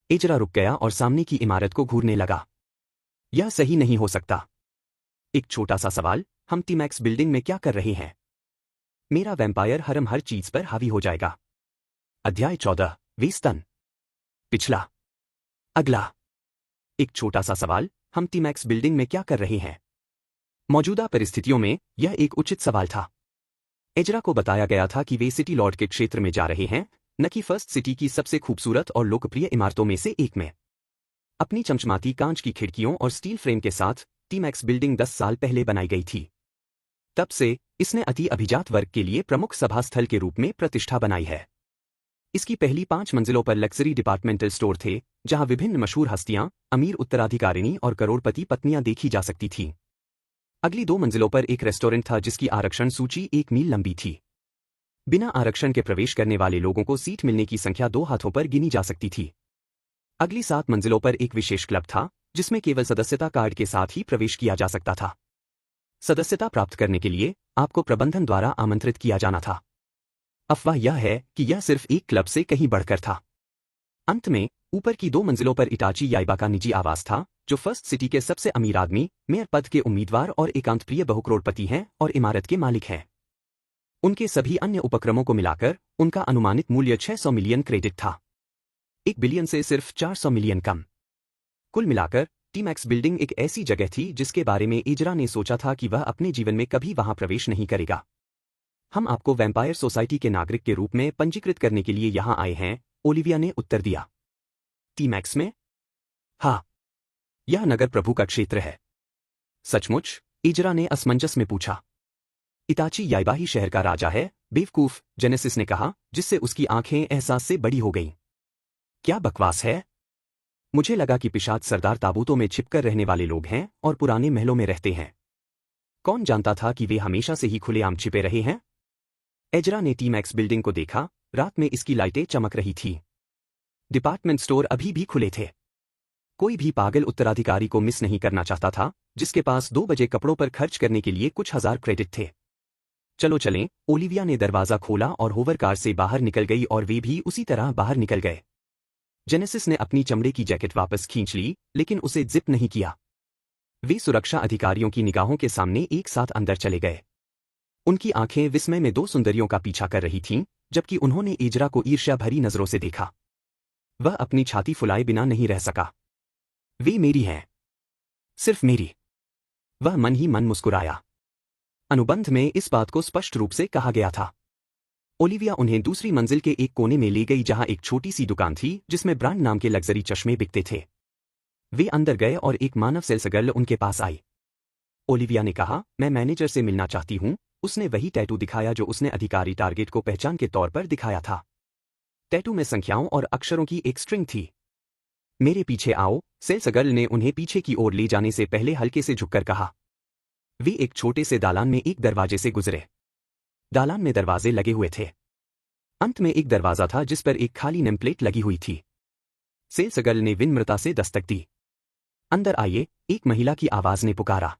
[SPEAKER 1] एजरा रुक गया और सामने की इमारत को घूरने लगा। यह सही नहीं हो सकता। एक छोटा सा सवाल, हम टीमैक्स बिल्डिंग में क्या कर रहे हैं? मेरा वैम्पायर हरम हर चीज पर हावी हो जाएगा। अध्याय 14, वे स्तन। पिछला। अगला। एक छोटा सा सवाल, हम टीमैक्स बिल्डिंग में क्या कर रहे हैं? मौजूदा परिस्थितियों में यह एक उचित सवाल था। एजरा को बताया गया था कि वे सिटी लॉर्ड के क्षेत्र में जा रहे हैं, न कि फर्स्ट सिटी की सबसे खूबसूरत और लोकप्रिय इमारतों में से एक में। अपनी चमचमाती कांच की खिड़कियों और स्टील फ्रेम के साथ टीमैक्स बिल्डिंग 10 साल पहले बनाई गई थी। तब से इसने अति अभिजात वर्ग के लिए प्रमुख सभा स्थल के रूप में प्रतिष्ठा बनाई है। इसकी पहली 5 मंजिलों पर लग्जरी डिपार्टमेंटल स्टोर थे, जहां विभिन्न मशहूर हस्तियां, अमीर उत्तराधिकारिणी और करोड़पति पत्नियां देखी जा सकती थीं। अगली 2 मंजिलों पर एक रेस्टोरेंट था जिसकी आरक्षण सूची 1 मील लंबी थी। बिना आरक्षण के प्रवेश करने वाले लोगों को सीट मिलने की संख्या 2 हाथों पर गिनी जा सकती थी। अगली 7 मंजिलों पर एक विशेष क्लब था, जिसमें केवल सदस्यता कार्ड के साथ ही प्रवेश किया जा सकता था। सदस्यता प्राप्त करने के लिए आपको प्रबंधन द्वारा आमंत्रित किया जाना था। अफवाह यह है कि यह सिर्फ एक क्लब से कहीं बढ़कर था। अंत में ऊपर की 2 मंजिलों पर इटाची याइबा का निजी आवास था, जो फर्स्ट सिटी के सबसे अमीर आदमी, मेयर पद के उम्मीदवार और एकांत प्रिय बहुकरोड़पति हैं और इमारत के मालिक हैं। उनके सभी अन्य उपक्रमों को मिलाकर उनका अनुमानित मूल्य 600 मिलियन क्रेडिट था, 1 बिलियन से सिर्फ 400 मिलियन कम। कुल मिलाकर टीमैक्स बिल्डिंग एक ऐसी जगह थी जिसके बारे में इजरा ने सोचा था कि वह अपने जीवन में कभी वहां प्रवेश नहीं करेगा। हम आपको वैम्पायर सोसाइटी के नागरिक के रूप में पंजीकृत करने के लिए यहां आए हैं, ओलिविया ने उत्तर दिया। टीमैक्स में? हाँ, यह नगर प्रभु का क्षेत्र है। सचमुच? इजरा ने असमंजस में पूछा। इताची याइबा ही शहर का राजा है, बेवकूफ, जेनेसिस ने कहा, जिससे उसकी आंखें एहसास से बड़ी हो गईं। क्या बकवास है? मुझे लगा कि पिशाच सरदार ताबूतों में छिपकर रहने वाले लोग हैं और पुराने महलों में रहते हैं। कौन जानता था कि वे हमेशा से ही खुलेआम छिपे रहे हैं? एजरा ने टीमैक्स बिल्डिंग को देखा, रात में इसकी लाइटें चमक रही थीं। डिपार्टमेंट स्टोर अभी भी खुले थे। कोई भी पागल उत्तराधिकारी को मिस नहीं करना चाहता था, जिसके पास 2 बजे कपड़ों पर खर्च करने के लिए कुछ हजार क्रेडिट थे। चलो चलें, ओलिविया ने दरवाजा खोला और होवर कार से बाहर निकल गई और वे भी उसी तरह बाहर निकल गए। जेनेसिस ने अपनी चमड़े की जैकेट वापस खींच ली, लेकिन उसे जिप नहीं किया। वे सुरक्षा अधिकारियों की निगाहों के सामने एक साथ अंदर चले गए। उनकी आंखें विस्मय में 2 सुंदरियों का पीछा कर रही थीं, जबकि उन्होंने इजरा को ईर्ष्या भरी नजरों से देखा। वह अपनी छाती फुलाए बिना नहीं रह सका। वे मेरी हैं। सिर्फ मेरी। वह मन ही मन मुस्कुराया। अनुबंध में इस बात को स्पष्ट रूप से कहा गया था। ओलिविया उन्हें दूसरी मंजिल के एक कोने में ले गई जहां एक छोटी सी दुकान थी जिसमें ब्रांड नाम के लग्जरी चश्मे बिकते थे। वे अंदर गए और एक मानव सेल्स गर्ल उनके पास आई। ओलिविया ने कहा, मैं मैनेजर से मिलना चाहती हूं। उसने वही टैटू दिखाया जो उसने अधिकारी टारगेट को पहचान के तौर पर दिखाया था। टैटू में संख्याओं और अक्षरों की एक स्ट्रिंग थी। मेरे पीछे आओ, सेल्स गर्ल ने उन्हें पीछे की ओर ले जाने से पहले हल्के से झुककर कहा। वे एक छोटे से दालान में एक दरवाजे से गुजरे। दालान में दरवाजे लगे हुए थे। अंत में एक दरवाजा था जिस पर एक खाली नेमप्लेट लगी हुई थी। सेल्स गर्ल ने विनम्रता से दस्तक दी। अंदर आइए, एक महिला की आवाज ने पुकारा।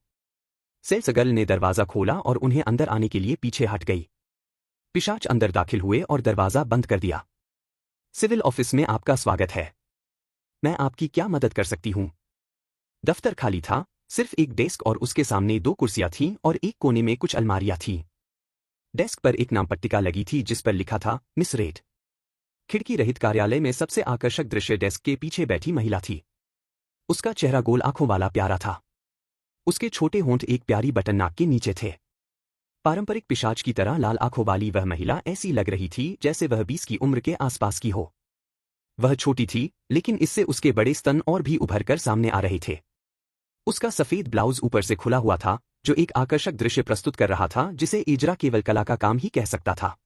[SPEAKER 1] सेल्स गर्ल ने दरवाजा खोला और उन्हें अंदर आने के लिए पीछे हट गई। पिशाच अंदर दाखिल हुए और दरवाजा बंद कर दिया। सिविल ऑफिस में आपका स्वागत है। मैं आपकी क्या मदद कर सकती हूं? दफ्तर खाली था, सिर्फ एक डेस्क और उसके सामने 2 कुर्सियां थीं और एक कोने में कुछ अलमारियां थीं। डेस्क पर एक नाम पट्टिका लगी थी जिस पर लिखा था, मिस रेड। खिड़की रहित कार्यालय में सबसे आकर्षक दृश्य डेस्क के पीछे बैठी महिला थी। उसका चेहरा गोल आंखों वाला प्यारा था। उसके छोटे होंठ एक प्यारी बटन नाक के नीचे थे। पारंपरिक पिशाच की तरह लाल आंखों वाली वह महिला ऐसी लग रही थी जैसे वह 20 की उम्र के आसपास की हो। वह छोटी थी, लेकिन इससे उसके बड़े स्तन और भी उभर कर सामने आ रहे थे। उसका सफेद ब्लाउज ऊपर से खुला हुआ था, जो एक आकर्षक दृश्य प्रस्तुत कर रहा था जिसे इजरा केवल कला का काम ही कह सकता था।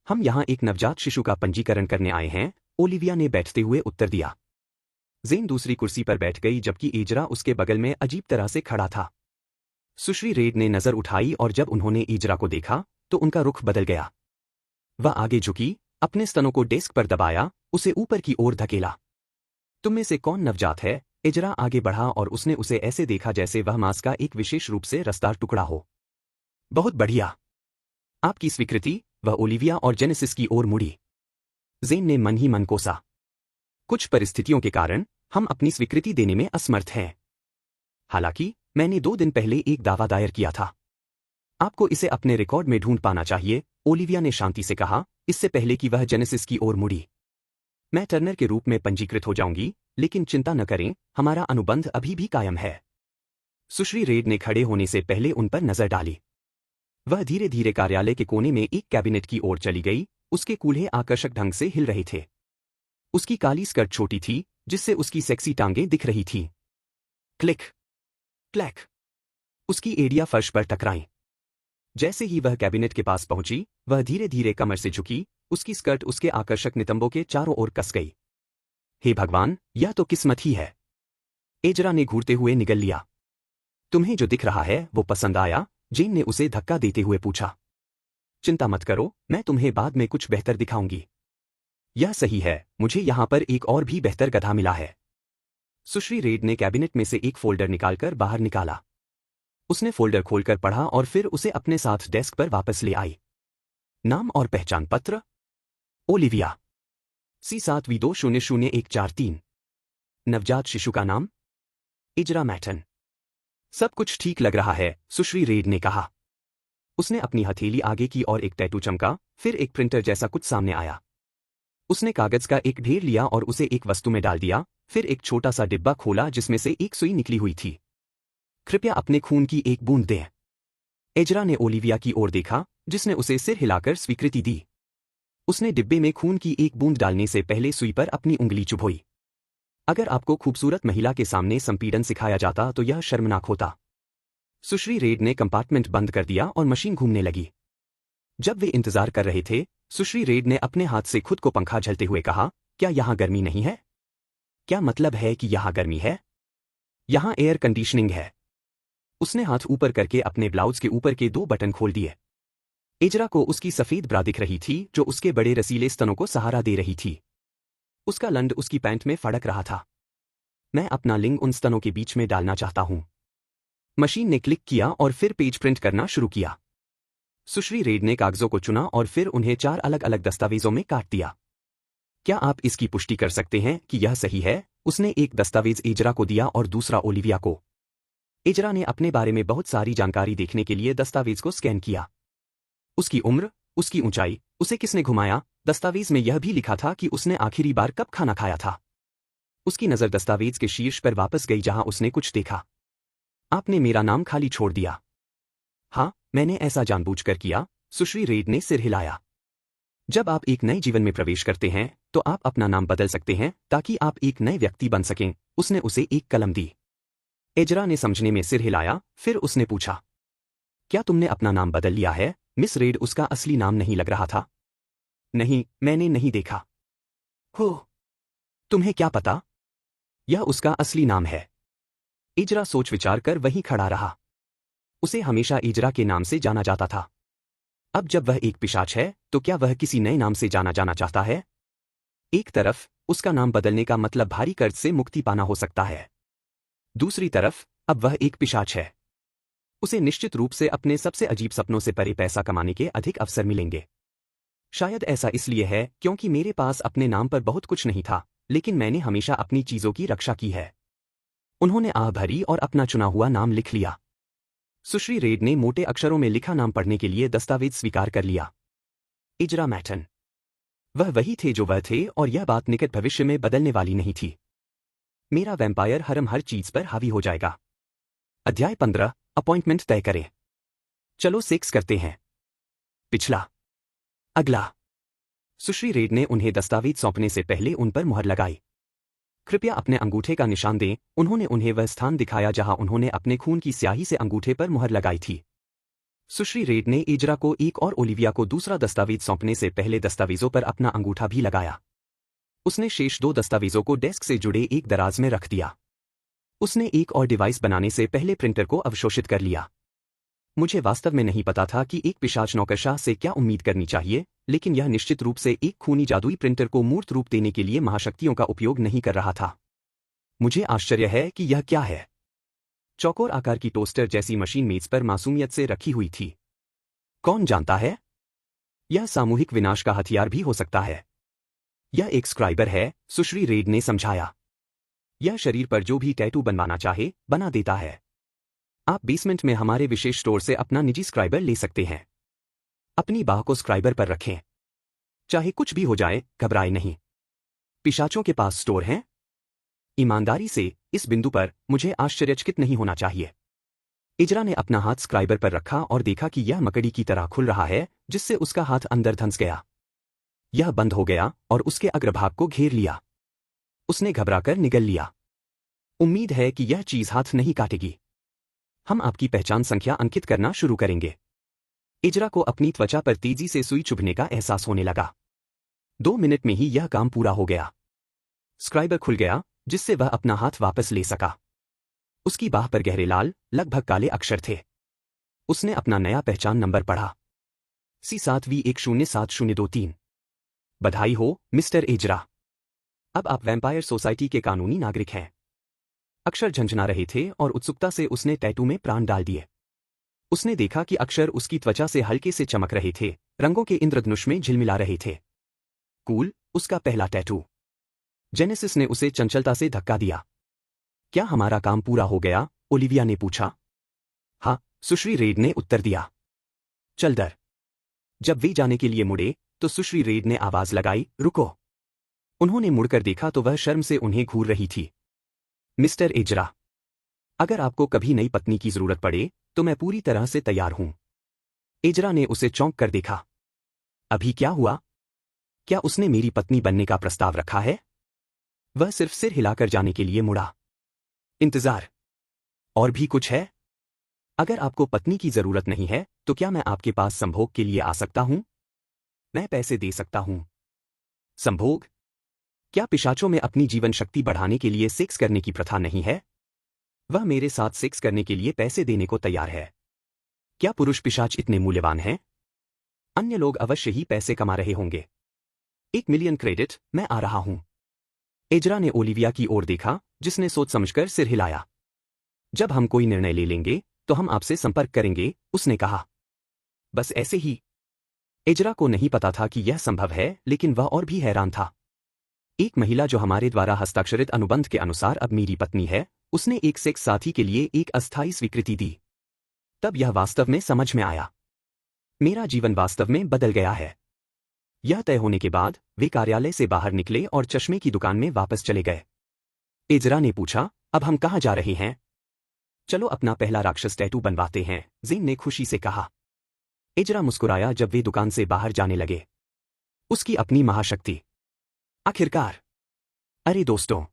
[SPEAKER 1] हम यहां एक नवजात शिशु का पंजीकरण करने आए हैं, ओलिविया ने बैठते हुए उत्तर दिया। जेन दूसरी कुर्सी पर बैठ गई जबकि इजरा उसके बगल में अजीब तरह से खड़ा था। सुश्री रेड ने नजर उठाई और जब उन्होंने इजरा को देखा तो उनका रुख बदल गया। वह आगे झुकी, अपने स्तनों को डेस्क पर दबाया, उसे ऊपर की ओर धकेला। तुम में से कौन नवजात है? इजरा आगे बढ़ा और उसने उसे ऐसे देखा जैसे वह मांस का एक विशेष रूप से रसदार टुकड़ा हो। बहुत बढ़िया। आपकी स्वीकृति? वह ओलिविया और जेनेसिस की ओर मुड़ी। जेन ने मन ही मन कोसा। कुछ परिस्थितियों के कारण हम अपनी स्वीकृति देने में असमर्थ हैं। हालांकि मैंने 2 दिन पहले एक दावा दायर किया था। आपको इसे अपने रिकॉर्ड में ढूंढ पाना चाहिए, ओलिविया ने शांति से कहा, इससे पहले कि वह जेनेसिस की ओर मुड़ी। मैं टर्नर के रूप में पंजीकृत हो जाऊंगी, लेकिन चिंता न करें, हमारा अनुबंध अभी भी कायम है। सुश्री रेड ने खड़े होने से पहले उन पर नजर डाली। वह धीरे धीरे कार्यालय के कोने में एक कैबिनेट की ओर चली गई, उसके कूल्हे आकर्षक ढंग से हिल रहे थे। उसकी काली स्कर्ट छोटी थी, जिससे उसकी सेक्सी टांगें दिख रही थीं। क्लिक। क्लैक। उसकी एड़ियां फर्श पर टकराईं। जैसे ही वह कैबिनेट के पास पहुंची, वह धीरे धीरे कमर से झुकी, उसकी स्कर्ट उसके आकर्षक नितंबों के चारों ओर कस गई। हे भगवान, यह तो किस्मत ही है। एजरा ने घूरते हुए निगल लिया। तुम्हें जो दिख रहा है वो पसंद आया? जेन ने उसे धक्का देते हुए पूछा। चिंता मत करो, मैं तुम्हें बाद में कुछ बेहतर दिखाऊंगी। यह सही है, मुझे यहां पर एक और भी बेहतर गधा मिला है। सुश्री रेड ने कैबिनेट में से एक फोल्डर निकालकर बाहर निकाला। उसने फोल्डर खोलकर पढ़ा और फिर उसे अपने साथ डेस्क पर वापस ले आई। नाम और पहचान पत्र। Olivia, C7V2000143। नवजात शिशु का नाम इजरा मैटन। सब कुछ ठीक लग रहा है, सुश्री रेड ने कहा। उसने अपनी हथेली आगे की और एक टैटू चमका, फिर एक प्रिंटर जैसा कुछ सामने आया। उसने कागज का एक ढेर लिया और उसे एक वस्तु में डाल दिया, फिर एक छोटा सा डिब्बा खोला जिसमें से एक सुई निकली हुई थी। कृपया अपने खून की एक बूंद दें। एजरा ने ओलिविया की ओर देखा, जिसने उसे सिर हिलाकर स्वीकृति दी। उसने डिब्बे में खून की एक बूंद डालने से पहले सुई पर अपनी उंगली चुभोई। अगर आपको खूबसूरत महिला के सामने संपीड़न सिखाया जाता तो यह शर्मनाक होता। सुश्री रेड ने कंपार्टमेंट बंद कर दिया और मशीन घूमने लगी। जब वे इंतजार कर रहे थे, सुश्री रेड ने अपने हाथ से खुद को पंखा झलते हुए कहा, क्या यहां गर्मी नहीं है? क्या मतलब है कि यहां गर्मी है? यहां एयर कंडीशनिंग है। उसने हाथ ऊपर करके अपने ब्लाउज के ऊपर के 2 बटन खोल दिए। एजरा को उसकी सफेद ब्रा दिख रही थी जो उसके बड़े रसीले स्तनों को सहारा दे रही थी। उसका लंड उसकी पैंट में फड़क रहा था। मैं अपना लिंग उन स्तनों के बीच में डालना चाहता हूं। मशीन ने क्लिक किया और फिर पेज प्रिंट करना शुरू किया। सुश्री रेड ने कागजों को चुना और फिर उन्हें 4 अलग अलग दस्तावेजों में काट दिया। क्या आप इसकी पुष्टि कर सकते हैं कि यह सही है? उसने एक दस्तावेज एजरा को दिया और दूसरा ओलिविया को। एजरा ने अपने बारे में बहुत सारी जानकारी देखने के लिए दस्तावेज को स्कैन किया। उसकी उम्र, उसकी ऊंचाई, उसे किसने घुमाया। दस्तावेज में यह भी लिखा था कि उसने आखिरी बार कब खाना खाया था। उसकी नज़र दस्तावेज के शीर्ष पर वापस गई जहां उसने कुछ देखा। आपने मेरा नाम खाली छोड़ दिया। हाँ, मैंने ऐसा जानबूझकर किया। सुश्री रेड ने सिर हिलाया। जब आप एक नए जीवन में प्रवेश करते हैं तो आप अपना नाम बदल सकते हैं ताकि आप एक नए व्यक्ति बन सकें। उसने उसे एक कलम दी। एजरा ने समझने में सिर हिलाया, फिर उसने पूछा, क्या तुमने अपना नाम बदल लिया है? मिस रेड उसका असली नाम नहीं लग रहा था। नहीं, मैंने नहीं देखा। हो, तुम्हें क्या पता? यह उसका असली नाम है। इजरा सोच विचार कर वहीं खड़ा रहा। उसे हमेशा इजरा के नाम से जाना जाता था। अब जब वह एक पिशाच है तो क्या वह किसी नए नाम से जाना जाना चाहता है? एक तरफ उसका नाम बदलने का मतलब भारी कर्ज से मुक्ति पाना हो सकता है। दूसरी तरफ अब वह एक पिशाच है। उसे निश्चित रूप से अपने सबसे अजीब सपनों से परे पैसा कमाने के अधिक अवसर मिलेंगे। शायद ऐसा इसलिए है क्योंकि मेरे पास अपने नाम पर बहुत कुछ नहीं था, लेकिन मैंने हमेशा अपनी चीजों की रक्षा की है। उन्होंने आह भरी और अपना चुना हुआ नाम लिख लिया। सुश्री रेड ने मोटे अक्षरों में लिखा नाम पढ़ने के लिए दस्तावेज स्वीकार कर लिया। इजरा मैटन। वह वही थे जो वह थे और यह बात निकट भविष्य में बदलने वाली नहीं थी। मेरा वैम्पायर हरम हर चीज पर हावी हो जाएगा। अध्याय 15। अपॉइंटमेंट तय करें। चलो सेक्स करते हैं। पिछला। अगला। सुश्री रेड ने उन्हें दस्तावेज सौंपने से पहले उन पर मुहर लगाई। कृपया अपने अंगूठे का निशान दें। उन्होंने उन्हें वह स्थान दिखाया जहां उन्होंने अपने खून की स्याही से अंगूठे पर मुहर लगाई थी। सुश्री रेड ने इजरा को एक और ओलिविया को दूसरा दस्तावेज सौंपने से पहले दस्तावेजों पर अपना अंगूठा भी लगाया। उसने शेष 2 दस्तावेजों को डेस्क से जुड़े एक दराज में रख दिया। उसने एक और डिवाइस बनाने से पहले प्रिंटर को अवशोषित कर लिया। मुझे वास्तव में नहीं पता था कि एक पिशाच नौकरशाह से क्या उम्मीद करनी चाहिए, लेकिन यह निश्चित रूप से एक खूनी जादुई प्रिंटर को मूर्त रूप देने के लिए महाशक्तियों का उपयोग नहीं कर रहा था। मुझे आश्चर्य है कि यह क्या है। चौकोर आकार की टोस्टर जैसी मशीन मेज पर मासूमियत से रखी हुई थी। कौन जानता है, यह सामूहिक विनाश का हथियार भी हो सकता है। यह एक स्क्राइबर है, सुश्री रेड ने समझाया। यह शरीर पर जो भी टैटू बनवाना चाहे, बना देता है। आप बेसमेंट में हमारे विशेष स्टोर से अपना निजी स्क्राइबर ले सकते हैं। अपनी बाह को स्क्राइबर पर रखें। चाहे कुछ भी हो जाए, घबराए नहीं। पिशाचों के पास स्टोर हैं? ईमानदारी से, इस बिंदु पर मुझे आश्चर्यचकित नहीं होना चाहिए। इजरा ने अपना हाथ स्क्राइबर पर रखा और देखा कि यह मकड़ी की तरह खुल रहा है, जिससे उसका हाथ अंदर धंस गया। यह बंद हो गया और उसके अग्रभाग को घेर लिया। उसने घबराकर निगल लिया। उम्मीद है कि यह चीज हाथ नहीं काटेगी। हम आपकी पहचान संख्या अंकित करना शुरू करेंगे। इजरा को अपनी त्वचा पर तेजी से सुई चुभने का एहसास होने लगा। 2 मिनट में ही यह काम पूरा हो गया। स्क्राइबर खुल गया, जिससे वह अपना हाथ वापस ले सका। उसकी बाह पर गहरे लाल, लगभग काले अक्षर थे। उसने अपना नया पहचान नंबर पढ़ा, C7V107023। बधाई हो, मिस्टर इजरा। अब आप वैम्पायर सोसाइटी के कानूनी नागरिक हैं। अक्षर झंझना रहे थे और उत्सुकता से उसने टैटू में प्राण डाल दिए। उसने देखा कि अक्षर उसकी त्वचा से हल्के से चमक रहे थे, रंगों के इंद्रधनुष में झिलमिला रहे थे। कूल, उसका पहला टैटू। जेनेसिस ने उसे चंचलता से धक्का दिया। क्या हमारा काम पूरा हो गया? ओलिविया ने पूछा। हाँ, सुश्री रेड ने उत्तर दिया। चल दर। जब वे जाने के लिए मुड़े तो सुश्री रेड ने आवाज लगाई, रुको। उन्होंने मुड़कर देखा तो वह शर्म से उन्हें घूर रही थी। मिस्टर इजरा, अगर आपको कभी नई पत्नी की जरूरत पड़े तो मैं पूरी तरह से तैयार हूं। इजरा ने उसे चौंक कर देखा। अभी क्या हुआ? क्या उसने मेरी पत्नी बनने का प्रस्ताव रखा है? वह सिर्फ सिर हिलाकर जाने के लिए मुड़ा। इंतजार। और भी कुछ है? अगर आपको पत्नी की जरूरत नहीं है तो क्या मैं आपके पास संभोग के लिए आ सकता हूं? मैं पैसे दे सकता हूं। संभोग? क्या पिशाचों में अपनी जीवन शक्ति बढ़ाने के लिए सेक्स करने की प्रथा नहीं है? वह मेरे साथ सेक्स करने के लिए पैसे देने को तैयार है। क्या पुरुष पिशाच इतने मूल्यवान हैं? अन्य लोग अवश्य ही पैसे कमा रहे होंगे। 1 मिलियन क्रेडिट, मैं आ रहा हूं। इजरा ने ओलिविया की ओर देखा, जिसने सोच समझकर सिर हिलाया। जब हम कोई निर्णय ले लेंगे तो हम आपसे संपर्क करेंगे, उसने कहा। बस ऐसे ही। इजरा को नहीं पता था कि यह संभव है, लेकिन वह और भी हैरान था। एक महिला जो हमारे द्वारा हस्ताक्षरित अनुबंध के अनुसार अब मेरी पत्नी है, उसने एक सेक्स साथी के लिए एक अस्थायी स्वीकृति दी। तब यह वास्तव में समझ में आया। मेरा जीवन वास्तव में बदल गया है। यह तय होने के बाद वे कार्यालय से बाहर निकले और चश्मे की दुकान में वापस चले गए। इजरा ने पूछा, अब हम कहाँ जा रहे हैं? चलो अपना पहला राक्षस टैटू बनवाते हैं, ज़ेन ने खुशी से कहा। इजरा मुस्कुराया जब वे दुकान से बाहर जाने लगे। उसकी अपनी महाशक्ति। आखिरकार। अरे दोस्तों,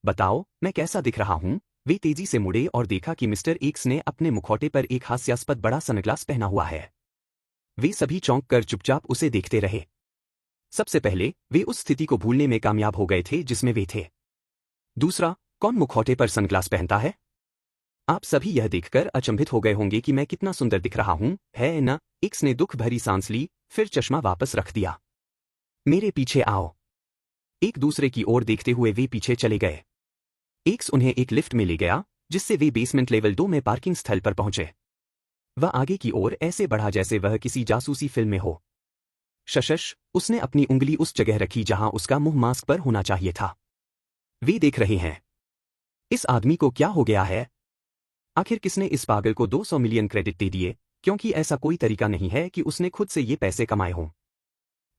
[SPEAKER 1] बताओ मैं कैसा दिख रहा हूं? वे तेजी से मुड़े और देखा कि मिस्टर एक्स ने अपने मुखौटे पर एक हास्यास्पद बड़ा सनग्लास पहना हुआ है। वे सभी चौंक कर चुपचाप उसे देखते रहे। सबसे पहले वे उस स्थिति को भूलने में कामयाब हो गए थे जिसमें वे थे। दूसरा, कौन मुखौटे पर सनग्लास पहनता है? आप सभी यह देखकर अचंभित हो गए होंगे कि मैं कितना सुंदर दिख रहा हूं, है ना? एक्स ने दुख भरी सांस ली, फिर चश्मा वापस रख दिया। मेरे पीछे आओ। एक दूसरे की ओर देखते हुए वे पीछे चले गए। एक्स उन्हें एक लिफ्ट में ले गया, जिससे वे बेसमेंट लेवल 2 में पार्किंग स्थल पर पहुंचे। वह आगे की ओर ऐसे बढ़ा जैसे वह किसी जासूसी फिल्म में हो। शशश, उसने अपनी उंगली उस जगह रखी जहां उसका मुंह मास्क पर होना चाहिए था। वे देख रहे हैं। इस आदमी को क्या हो गया है? आखिर किसने इस पागल को 200 मिलियन क्रेडिट दे दिए, क्योंकि ऐसा कोई तरीका नहीं है कि उसने खुद से ये पैसे कमाए हों।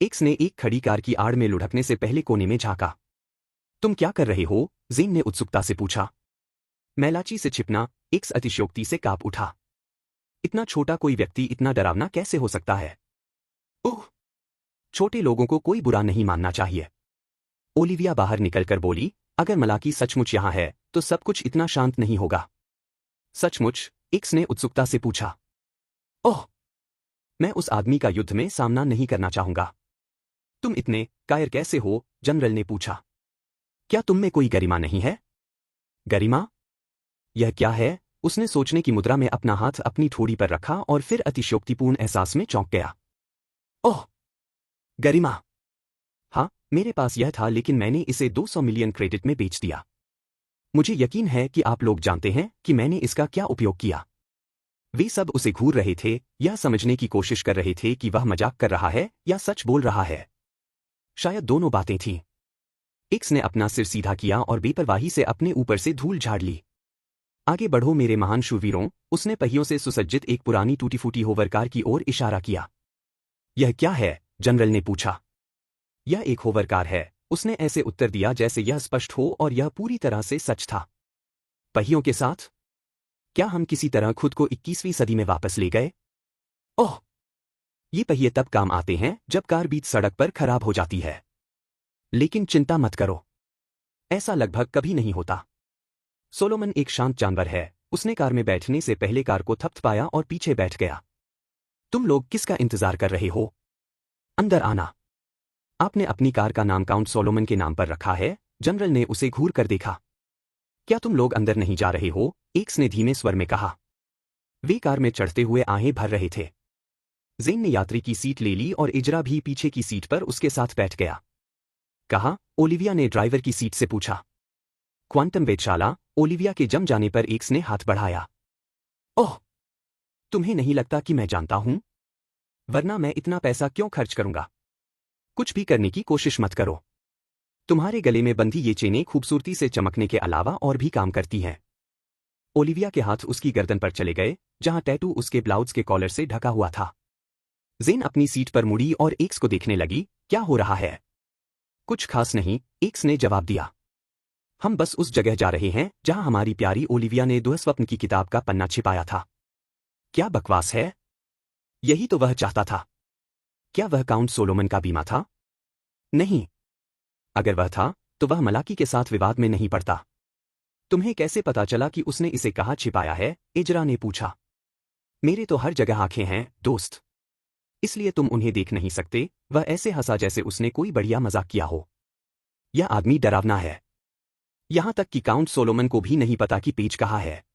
[SPEAKER 1] एक्स ने एक खड़ी कार की आड़ में लुढ़कने से पहले कोने में झांका। तुम क्या कर रहे हो? ज़ेन ने उत्सुकता से पूछा। मैलाची से छिपना, एक्स अतिशयोक्ति से कांप उठा। इतना छोटा कोई व्यक्ति इतना डरावना कैसे हो सकता है? ओह! छोटे लोगों को कोई बुरा नहीं मानना चाहिए। ओलिविया बाहर निकलकर बोली, अगर मलाकी सचमुच यहां है तो सब कुछ इतना शांत नहीं होगा। सचमुच? एक्स ने उत्सुकता से पूछा। ओह! मैं उस आदमी का युद्ध में सामना नहीं करना चाहूंगा। तुम इतने कायर कैसे हो? जनरल ने पूछा। क्या तुम में कोई गरिमा नहीं है? गरिमा? यह क्या है? उसने सोचने की मुद्रा में अपना हाथ अपनी ठोड़ी पर रखा और फिर अतिशयोक्तिपूर्ण एहसास में चौंक गया। ओह! गरिमा? हाँ, मेरे पास यह था, लेकिन मैंने इसे 200 मिलियन क्रेडिट में बेच दिया। मुझे यकीन है कि आप लोग जानते हैं कि मैंने इसका क्या उपयोग किया। वे सब उसे घूर रहे थे, यह समझने की कोशिश कर रहे थे कि वह मजाक कर रहा है या सच बोल रहा है। शायद दोनों बातें थीं। एक्स ने अपना सिर सीधा किया और बेपरवाही से अपने ऊपर से धूल झाड़ ली। आगे बढ़ो मेरे महान शूरवीरों, उसने पहियों से सुसज्जित एक पुरानी टूटी फूटी होवरकार की ओर इशारा किया। यह क्या है? जनरल ने पूछा। यह एक होवरकार है, उसने ऐसे उत्तर दिया जैसे यह स्पष्ट हो और यह पूरी तरह से सच था। पहियों के साथ? क्या हम किसी तरह खुद को 21वीं सदी में वापस ले गए? ओह! ये पहिए तब काम आते हैं जब कार बीच सड़क पर खराब हो जाती है। लेकिन चिंता मत करो, ऐसा लगभग कभी नहीं होता। सोलोमन एक शांत जानवर है, उसने कार में बैठने से पहले कार को थपथपाया और पीछे बैठ गया। तुम लोग किसका इंतजार कर रहे हो? अंदर आना। आपने अपनी कार का नाम काउंट सोलोमन के नाम पर रखा है। जनरल ने उसे घूर कर देखा। क्या तुम लोग अंदर नहीं जा रहे हो? एक्स ने धीमे स्वर में कहा। वे कार में चढ़ते हुए आहें भर रहे थे। जेन ने यात्री की सीट ले ली और इजरा भी पीछे की सीट पर उसके साथ बैठ गया। कहा, ओलिविया ने ड्राइवर की सीट से पूछा। क्वांटम वेधशाला, ओलिविया के जम जाने पर एक्स ने हाथ बढ़ाया। ओह, तुम्हें नहीं लगता कि मैं जानता हूं? वरना मैं इतना पैसा क्यों खर्च करूंगा? कुछ भी करने की कोशिश मत करो। तुम्हारे गले में बंधी ये चेनें खूबसूरती से चमकने के अलावा और भी काम करती हैं। ओलिविया के हाथ उसकी गर्दन पर चले गए, जहां टैटू उसके ब्लाउज के कॉलर से ढका हुआ था। जेन अपनी सीट पर मुड़ी और एक्स को देखने लगी। क्या हो रहा है? कुछ खास नहीं, एक्स ने जवाब दिया। हम बस उस जगह जा रहे हैं जहां हमारी प्यारी ओलिविया ने दुःस्वप्न की किताब का पन्ना छिपाया था। क्या बकवास है? यही तो वह चाहता था। क्या वह काउंट सोलोमन का बीमा था? नहीं। अगर वह था, तो वह मलाकी के साथ विवाद में नहीं पड़ता। तुम्हें कैसे पता चला कि उसने इसे कहाँ छिपाया है? इजरा ने पूछा। मेरे तो हर जगह आंखें हैं, दोस्त। इसलिए तुम उन्हें देख नहीं सकते। वह ऐसे हंसा जैसे उसने कोई बढ़िया मजाक किया हो। यह आदमी डरावना है। यहां तक कि काउंट सोलोमन को भी नहीं पता कि पेज कहाँ है।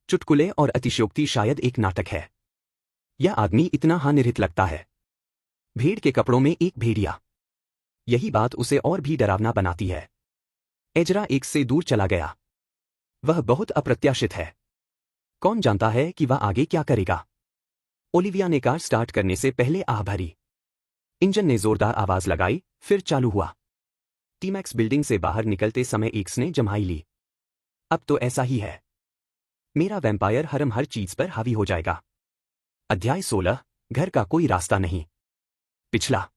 [SPEAKER 1] चुटकुले और अतिशयोक्ति शायद एक नाटक है। यह आदमी इतना हानिरहित लगता है। भेड़ के कपड़ों में एक भेड़िया। यही बात उसे और भी डरावना बनाती है। एजरा एक से दूर चला गया। वह बहुत अप्रत्याशित है। कौन जानता है कि वह आगे क्या करेगा? ओलिविया ने कार स्टार्ट करने से पहले आह भरी। इंजन ने जोरदार आवाज लगाई, फिर चालू हुआ। टीमैक्स बिल्डिंग से बाहर निकलते समय एक्स ने जम्हाई ली। अब तो ऐसा ही है। मेरा वैम्पायर हरम हर चीज पर हावी हो जाएगा। अध्याय 16, घर का कोई रास्ता नहीं। पिछला।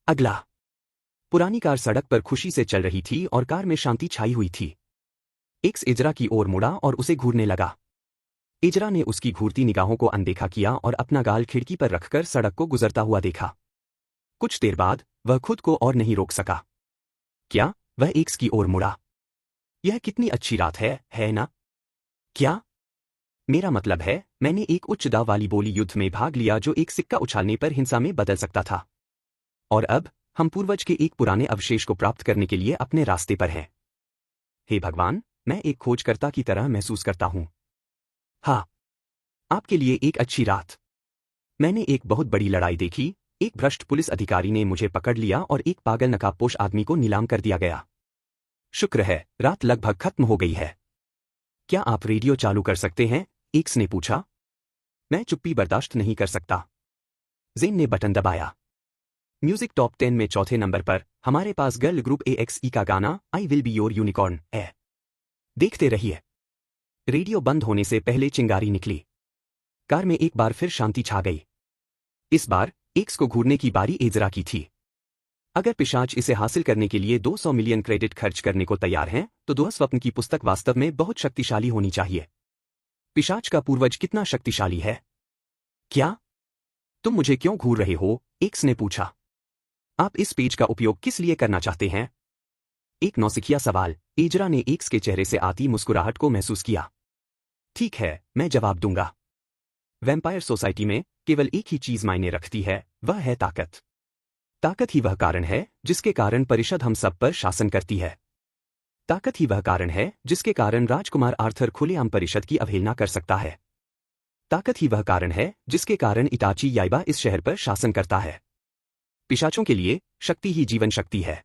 [SPEAKER 1] अगला। पुरानी कार सड़क पर खुशी से चल रही थी और कार में शांति छाई हुई थी। एक्स इजरा की ओर मुड़ा और उसे घूरने लगा। इजरा ने उसकी घूरती निगाहों को अनदेखा किया और अपना गाल खिड़की पर रखकर सड़क को गुजरता हुआ देखा। कुछ देर बाद वह खुद को और नहीं रोक सका। क्या? वह एक्स की ओर मुड़ा। यह कितनी अच्छी रात है ना? क्या? मेरा मतलब है, मैंने एक उच्च दाव वाली बोली युद्ध में भाग लिया जो एक सिक्का उछालने पर हिंसा में बदल सकता था। और अब हम पूर्वज के एक पुराने अवशेष को प्राप्त करने के लिए अपने रास्ते पर हैं। हे भगवान, मैं एक खोजकर्ता की तरह महसूस करता हूं। हाँ, आपके लिए एक अच्छी रात। मैंने एक बहुत बड़ी लड़ाई देखी। एक भ्रष्ट पुलिस अधिकारी ने मुझे पकड़ लिया और एक पागल नकाबपोश आदमी को नीलाम कर दिया गया। शुक्र है, रात लगभग खत्म हो गई है। क्या आप रेडियो चालू कर सकते हैं? एक्स ने पूछा। मैं चुप्पी बर्दाश्त नहीं कर सकता। जेन ने बटन दबाया। म्यूजिक टॉप 10 में चौथे नंबर पर हमारे पास गर्ल ग्रुप AXE का गाना I will be your unicorn है। देखते रहिए। रेडियो बंद होने से पहले चिंगारी निकली। कार में एक बार फिर शांति छा गई। इस बार एक्स को घूरने की बारी एजरा की थी। अगर पिशाच इसे हासिल करने के लिए 200 मिलियन क्रेडिट खर्च करने को तैयार हैं, तो दुःस्वप्न की पुस्तक वास्तव में बहुत शक्तिशाली होनी चाहिए। पिशाच का पूर्वज कितना शक्तिशाली है? क्या? तुम मुझे क्यों घूर रहे हो? एक्स ने पूछा। आप इस पेज का उपयोग किस लिए करना चाहते हैं? एक नौसिखिया सवाल। एजरा ने एक्स के चेहरे से आती मुस्कुराहट को महसूस किया। ठीक है, मैं जवाब दूंगा। वैम्पायर सोसाइटी में केवल एक ही चीज मायने रखती है, वह है ताकत। ताकत ही वह कारण है जिसके कारण परिषद हम सब पर शासन करती है। ताकत ही वह कारण है जिसके कारण राजकुमार आर्थर खुलेआम परिषद की अवहेलना कर सकता है। ताकत ही वह कारण है जिसके कारण इताची याइबा इस शहर पर शासन करता है। पिशाचों के लिए शक्ति ही जीवन शक्ति है।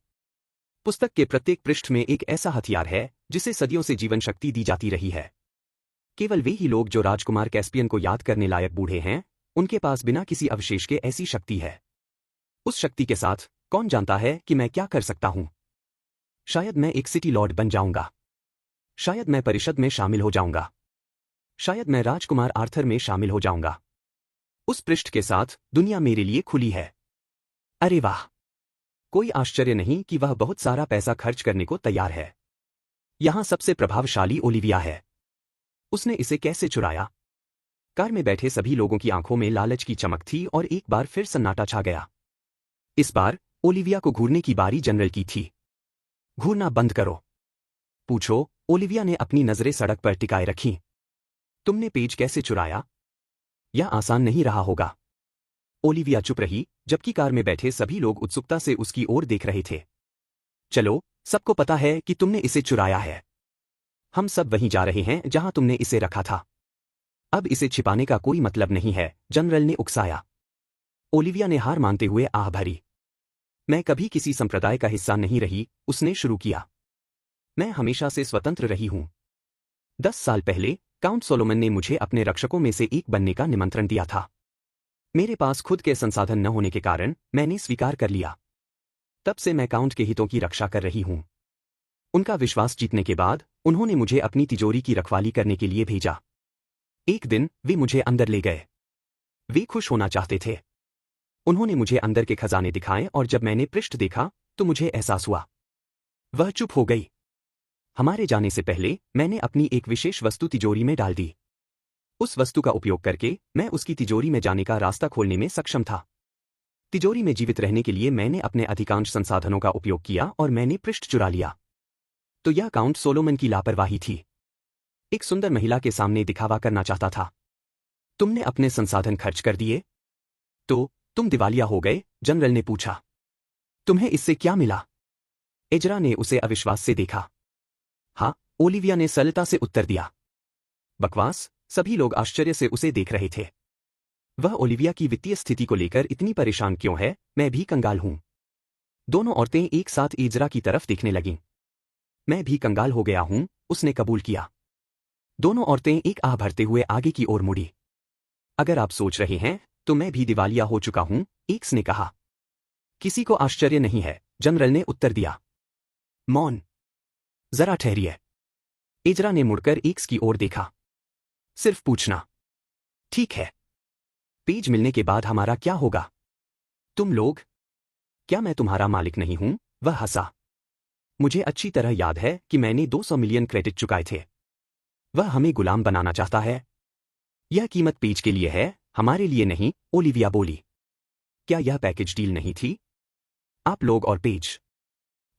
[SPEAKER 1] पुस्तक के प्रत्येक पृष्ठ में एक ऐसा हथियार है जिसे सदियों से जीवन शक्ति दी जाती रही है। केवल वे ही लोग जो राजकुमार कैस्पियन को याद करने लायक बूढ़े हैं, उनके पास बिना किसी अवशेष के ऐसी शक्ति है। उस शक्ति के साथ कौन जानता है कि मैं क्या कर सकता हूं? शायद मैं एक सिटी लॉर्ड बन जाऊंगा। शायद मैं परिषद में शामिल हो जाऊंगा। शायद मैं राजकुमार आर्थर में शामिल हो जाऊंगा। उस पृष्ठ के साथ दुनिया मेरे लिए खुली है। अरे वाह! कोई आश्चर्य नहीं कि वह बहुत सारा पैसा खर्च करने को तैयार है। यहां सबसे प्रभावशाली ओलिविया है। उसने इसे कैसे चुराया? कार में बैठे सभी लोगों की आंखों में लालच की चमक थी और एक बार फिर सन्नाटा छा गया। इस बार ओलिविया को घूरने की बारी जनरल की थी। घूरना बंद करो। पूछो। ओलिविया ने अपनी नजरें सड़क पर टिकाए रखीं। तुमने पेज कैसे चुराया? यह आसान नहीं रहा होगा। ओलिविया चुप रही, जबकि कार में बैठे सभी लोग उत्सुकता से उसकी ओर देख रहे थे। चलो, सबको पता है कि तुमने इसे चुराया है। हम सब वहीं जा रहे हैं जहां तुमने इसे रखा था। अब इसे छिपाने का कोई मतलब नहीं है, जनरल ने उकसाया। ओलिविया ने हार मानते हुए आह भरी। मैं कभी किसी संप्रदाय का हिस्सा नहीं रही, उसने शुरू किया। मैं हमेशा से स्वतंत्र रही हूं। 10 साल पहले काउंट सोलोमन ने मुझे अपने रक्षकों में से एक बनने का निमंत्रण दिया था। मेरे पास खुद के संसाधन न होने के कारण मैंने स्वीकार कर लिया। तब से मैं काउंट के हितों की रक्षा कर रही हूं। उनका विश्वास जीतने के बाद उन्होंने मुझे अपनी तिजोरी की रखवाली करने के लिए भेजा। एक दिन वे मुझे अंदर ले गए। वे खुश होना चाहते थे। उन्होंने मुझे अंदर के खजाने दिखाए और जब मैंने पृष्ठ देखा तो मुझे एहसास हुआ। वह चुप हो गई। हमारे जाने से पहले मैंने अपनी एक विशेष वस्तु तिजोरी में डाल दी। उस वस्तु का उपयोग करके मैं उसकी तिजोरी में जाने का रास्ता खोलने में सक्षम था। तिजोरी में जीवित रहने के लिए मैंने अपने अधिकांश संसाधनों का उपयोग किया और मैंने पृष्ठ चुरा लिया। तो यह काउंट सोलोमन की लापरवाही थी। एक सुंदर महिला के सामने दिखावा करना चाहता था। तुमने अपने संसाधन खर्च कर दिए? तो तुम दिवालिया हो गए? जनरल ने पूछा। तुम्हें इससे क्या मिला? एजरा ने उसे अविश्वास से देखा। हाँ, ओलिविया ने सरलता से उत्तर दिया। बकवास। सभी लोग आश्चर्य से उसे देख रहे थे। वह ओलिविया की वित्तीय स्थिति को लेकर इतनी परेशान क्यों है? मैं भी कंगाल हूं। दोनों औरतें एक साथ एजरा की तरफ देखने लगीं। मैं भी कंगाल हो गया हूं, उसने कबूल किया। दोनों औरतें एक आह भरते हुए आगे की ओर मुड़ी। अगर आप सोच रहे हैं तो मैं भी दिवालिया हो चुका हूं, एक्स ने कहा। किसी को आश्चर्य नहीं है, जनरल ने उत्तर दिया। मौन। जरा ठहरिए। एजरा ने मुड़कर एक्स की ओर देखा। सिर्फ पूछना। ठीक है। पेज मिलने के बाद हमारा क्या होगा? तुम लोग? क्या मैं तुम्हारा मालिक नहीं हूं? वह हंसा। मुझे अच्छी तरह याद है कि मैंने 200 मिलियन क्रेडिट चुकाए थे। वह हमें गुलाम बनाना चाहता है। यह कीमत पेज के लिए है, हमारे लिए नहीं, ओलिविया बोली। क्या यह पैकेज डील नहीं थी? आप लोग और पेज।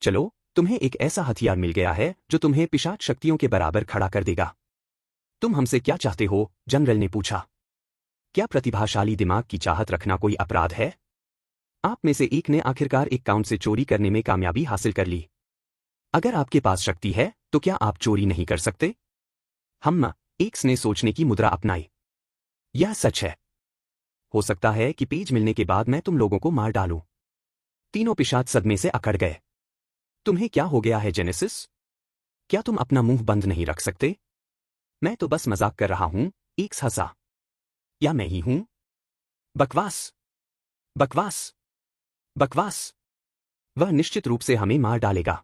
[SPEAKER 1] चलो, तुम्हें एक ऐसा हथियार मिल गया है जो तुम्हें पिशाच शक्तियों के बराबर खड़ा कर देगा। तुम हमसे क्या चाहते हो? जनरल ने पूछा। क्या प्रतिभाशाली दिमाग की चाहत रखना कोई अपराध है? आप में से एक ने आखिरकार एक काउंट से चोरी करने में कामयाबी हासिल कर ली। अगर आपके पास शक्ति है तो क्या आप चोरी नहीं कर सकते? हम एक्स ने सोचने की मुद्रा अपनाई। यह सच है। हो सकता है कि पेज मिलने के बाद मैं तुम लोगों को मार डालूं। तीनों पिशाच सदमे से अकड़ गए। तुम्हें क्या हो गया है जेनेसिस? क्या तुम अपना मुंह बंद नहीं रख सकते? मैं तो बस मजाक कर रहा हूं, एक्स हंसा। या मैं ही हूं? बकवास। बकवास। बकवास। वह निश्चित रूप से हमें मार डालेगा।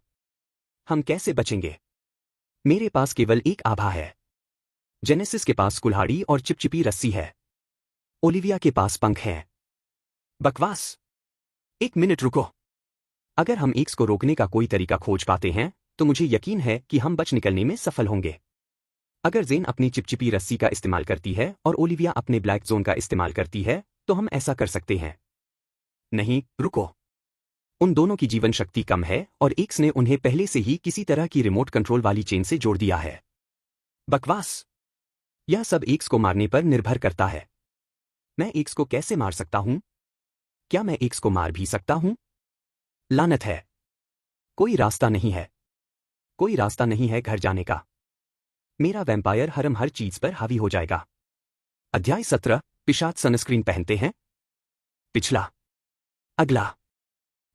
[SPEAKER 1] हम कैसे बचेंगे? मेरे पास केवल एक आभा है। जेनेसिस के पास कुल्हाड़ी और चिपचिपी रस्सी है। ओलिविया के पास पंख हैं। बकवास। एक मिनट रुको। अगर हम एक्स को रोकने का कोई तरीका खोज पाते हैं तो मुझे यकीन है कि हम बच निकलने में सफल होंगे। अगर जेन अपनी चिपचिपी रस्सी का इस्तेमाल करती है और ओलिविया अपने ब्लैक जोन का इस्तेमाल करती है तो हम ऐसा कर सकते हैं। नहीं, रुको। उन दोनों की जीवन शक्ति कम है और एक्स ने उन्हें पहले से ही किसी तरह की रिमोट कंट्रोल वाली चेन से जोड़ दिया है। बकवास। यह सब एक्स को मारने पर निर्भर करता है। मैं एक्स को कैसे मार सकता हूं? क्या मैं एक्स को मार भी सकता हूं? लानत है। कोई रास्ता नहीं है। कोई रास्ता नहीं है घर जाने का। मेरा वैम्पायर हरम हर चीज पर हावी हो जाएगा। अध्याय 17। पिशाच सनस्क्रीन पहनते हैं। पिछला। अगला।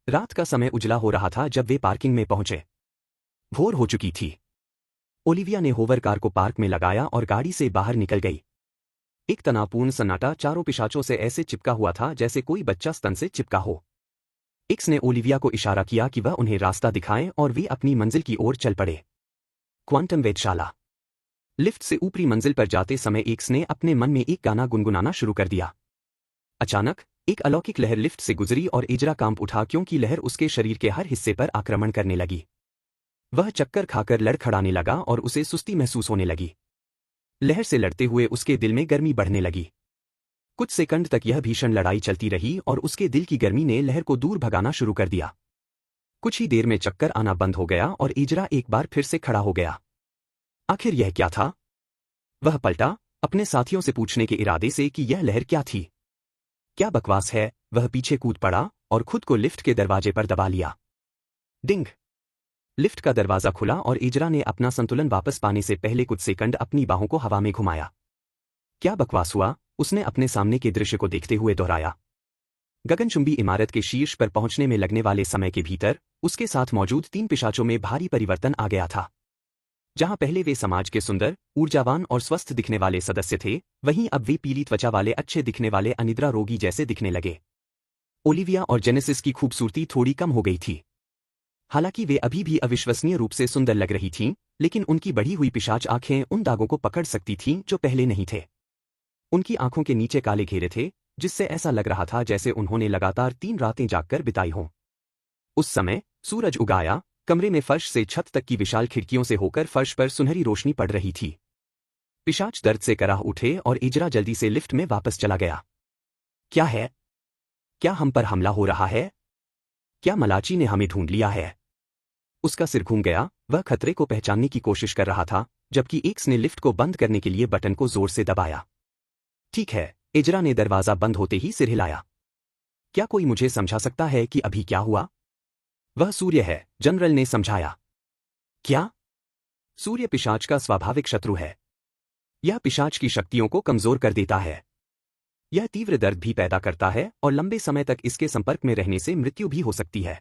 [SPEAKER 1] रात का समय उजला हो रहा था जब वे पार्किंग में पहुंचे। भोर हो चुकी थी। ओलिविया ने होवर कार को पार्क में लगाया और गाड़ी से बाहर निकल गई। एक तनावपूर्ण सन्नाटा चारों पिशाचों से ऐसे चिपका हुआ था जैसे कोई बच्चा स्तन से चिपका हो। एक्स ने ओलिविया को इशारा किया कि वह उन्हें रास्ता दिखाएं और वे अपनी मंजिल की ओर चल पड़े। क्वांटम वेधशाला। लिफ्ट से ऊपरी मंजिल पर जाते समय एक्स ने अपने मन में एक गाना गुनगुनाना शुरू कर दिया। अचानक एक अलौकिक लहर लिफ्ट से गुजरी और एजरा कांप उठा क्योंकि लहर उसके शरीर के हर हिस्से पर आक्रमण करने लगी। वह चक्कर खाकर लड़खड़ाने लगा और उसे सुस्ती महसूस होने लगी। लहर से लड़ते हुए उसके दिल में गर्मी बढ़ने लगी। कुछ सेकंड तक यह भीषण लड़ाई चलती रही और उसके दिल की गर्मी ने लहर को दूर भगाना शुरू कर दिया। कुछ ही देर में चक्कर आना बंद हो गया और एजरा एक बार फिर से खड़ा हो गया। आखिर यह क्या था? वह पलटा अपने साथियों से पूछने के इरादे से कि यह लहर क्या थी। क्या बकवास है, वह पीछे कूद पड़ा और खुद को लिफ्ट के दरवाजे पर दबा लिया। डिंग। लिफ्ट का दरवाजा खुला और इजरा ने अपना संतुलन वापस पाने से पहले कुछ सेकंड अपनी बाहों को हवा में घुमाया। क्या बकवास हुआ, उसने अपने सामने के दृश्य को देखते हुए दोहराया। गगनचुंबी इमारत के शीर्ष पर पहुंचने में लगने वाले समय के भीतर उसके साथ मौजूद 3 पिशाचों में भारी परिवर्तन आ गया था। जहां पहले वे समाज के सुंदर, ऊर्जावान और स्वस्थ दिखने वाले सदस्य थे, वहीं अब वे पीली त्वचा वाले अच्छे दिखने वाले अनिद्रा रोगी जैसे दिखने लगे। ओलिविया और जेनेसिस की खूबसूरती थोड़ी कम हो गई थी। हालांकि वे अभी भी अविश्वसनीय रूप से सुंदर लग रही थीं, लेकिन उनकी बढ़ी हुई पिशाच आंखें उन दागों को पकड़ सकती थीं जो पहले नहीं थे। उनकी आंखों के नीचे काले घेरे थे, जिससे ऐसा लग रहा था जैसे उन्होंने लगातार 3 रातें जागकर बिताई हों। उस समय सूरज उगाया, कमरे में फर्श से छत तक की विशाल खिड़कियों से होकर फर्श पर सुनहरी रोशनी पड़ रही थी। पिशाच दर्द से कराह उठे और इजरा जल्दी से लिफ्ट में वापस चला गया। क्या है? क्या हम पर हमला हो रहा है? क्या मलाची ने हमें ढूंढ लिया है? उसका सिर घूम गया, वह खतरे को पहचानने की कोशिश कर रहा था, जबकि एक्स ने लिफ्ट को बंद करने के लिए बटन को जोर से दबाया। ठीक है, इजरा ने दरवाजा बंद होते ही सिर हिलाया। क्या कोई मुझे समझा सकता है कि अभी क्या हुआ? वह सूर्य है, जनरल ने समझाया। क्या? सूर्य पिशाच का स्वाभाविक शत्रु है। यह पिशाच की शक्तियों को कमजोर कर देता है। यह तीव्र दर्द भी पैदा करता है और लंबे समय तक इसके संपर्क में रहने से मृत्यु भी हो सकती है।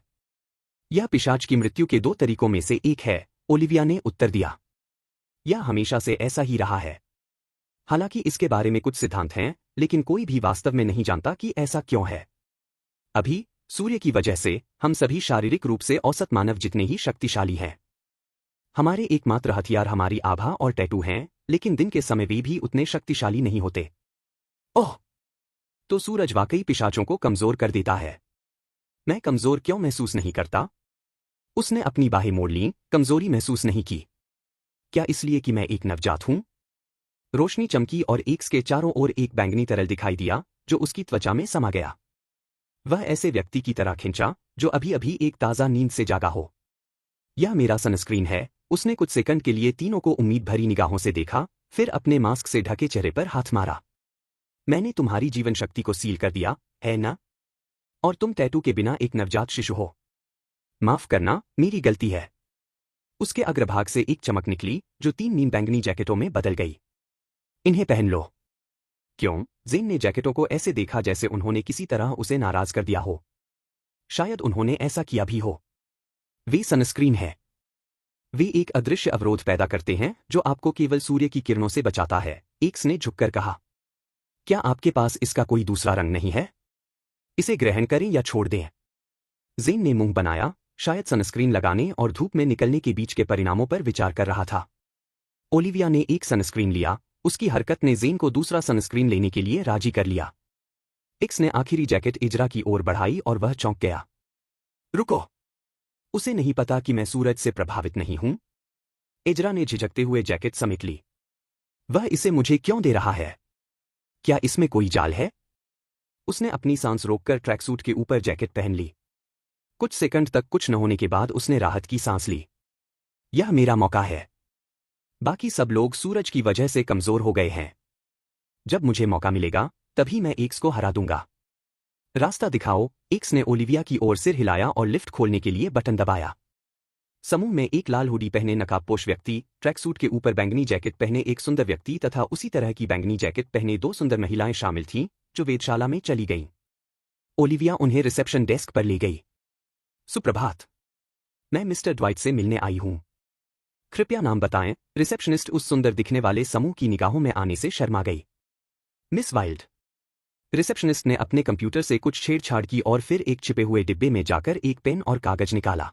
[SPEAKER 1] यह पिशाच की मृत्यु के 2 तरीकों में से एक है, ओलिविया ने उत्तर दिया। यह हमेशा से ऐसा ही रहा है। हालांकि इसके बारे में कुछ सिद्धांत हैं, लेकिन कोई भी वास्तव में नहीं जानता कि ऐसा क्यों है। अभी, सूर्य की वजह से, हम सभी शारीरिक रूप से औसत मानव जितने ही शक्तिशाली हैं। हमारे एकमात्र हथियार हमारी आभा और टैटू हैं, लेकिन दिन के समय वे भी उतने शक्तिशाली नहीं होते। ओह! तो सूरज वाकई पिशाचों को कमजोर कर देता है। मैं कमजोर क्यों महसूस नहीं करता? उसने अपनी बाहें मोड़ लीं, कमजोरी महसूस नहीं की। क्या इसलिए कि मैं एक नवजात हूं? रोशनी चमकी और एक्स के चारों ओर एक बैंगनी तरल दिखाई दिया, जो उसकी त्वचा में समा गया। वह ऐसे व्यक्ति की तरह खिंचा, जो अभी अभी एक ताजा नींद से जागा हो। यह मेरा सनस्क्रीन है, उसने कुछ सेकंड के लिए तीनों को उम्मीद भरी निगाहों से देखा, फिर अपने मास्क से ढके चेहरे पर हाथ मारा। मैंने तुम्हारी जीवन शक्ति को सील कर दिया, है ना? और तुम टैटू के बिना एक नवजात शिशु हो। माफ करना, मेरी गलती है। उसके अग्रभाग से एक चमक निकली, जो 3 नीम बैंगनी जैकेटों में बदल गई। इन्हें पहन लो। क्यों? जेन ने जैकेटों को ऐसे देखा जैसे उन्होंने किसी तरह उसे नाराज कर दिया हो। शायद उन्होंने ऐसा किया भी हो। वे सनस्क्रीन है। वे एक अदृश्य अवरोध पैदा करते हैं जो आपको केवल सूर्य की किरणों से बचाता है, एक्स ने झुककर कहा। क्या आपके पास इसका कोई दूसरा रंग नहीं है? इसे ग्रहण करें या छोड़ दें? जेन ने मुंह बनाया, शायद सनस्क्रीन लगाने और धूप में निकलने के बीच के परिणामों पर विचार कर रहा था। ओलिविया ने एक सनस्क्रीन लिया, उसकी हरकत ने जेन को दूसरा सनस्क्रीन लेने के लिए राजी कर लिया। एक्स ने आखिरी जैकेट इजरा की ओर बढ़ाई और वह चौंक गया। रुको! उसे नहीं पता कि मैं सूरज से प्रभावित नहीं हूं? इजरा ने झिझकते हुए जैकेट समेट ली। वह इसे मुझे क्यों दे रहा है? क्या इसमें कोई जाल है? उसने अपनी सांस रोककर ट्रैकसूट के ऊपर जैकेट पहन ली। कुछ सेकंड तक कुछ न होने के बाद उसने राहत की सांस ली। यह मेरा मौका है। बाकी सब लोग सूरज की वजह से कमजोर हो गए हैं। जब मुझे मौका मिलेगा, तभी मैं एक्स को हरा दूंगा। रास्ता दिखाओ, एक्स ने ओलिविया की ओर सिर हिलाया और लिफ्ट खोलने के लिए बटन दबाया। समूह में एक लाल हुडी पहने नकाबपोश व्यक्ति, ट्रैकसूट के ऊपर बैंगनी जैकेट पहने एक सुंदर व्यक्ति तथा उसी तरह की बैंगनी जैकेट पहने 2 सुंदर महिलाएं शामिल थीं, जो वेधशाला में चली गईं। ओलिविया उन्हें रिसेप्शन डेस्क पर ले गई। सुप्रभात। मैं मिस्टर ड्वाइट से मिलने आई हूं। कृपया नाम बताएं। रिसेप्शनिस्ट उस सुंदर दिखने वाले समूह की निगाहों में आने से शर्मा गई। Miss wild. रिसेप्शनिस्ट ने अपने कंप्यूटर से कुछ छेड़छाड़ की और फिर एक छिपे हुए डिब्बे में जाकर एक पेन और कागज निकाला।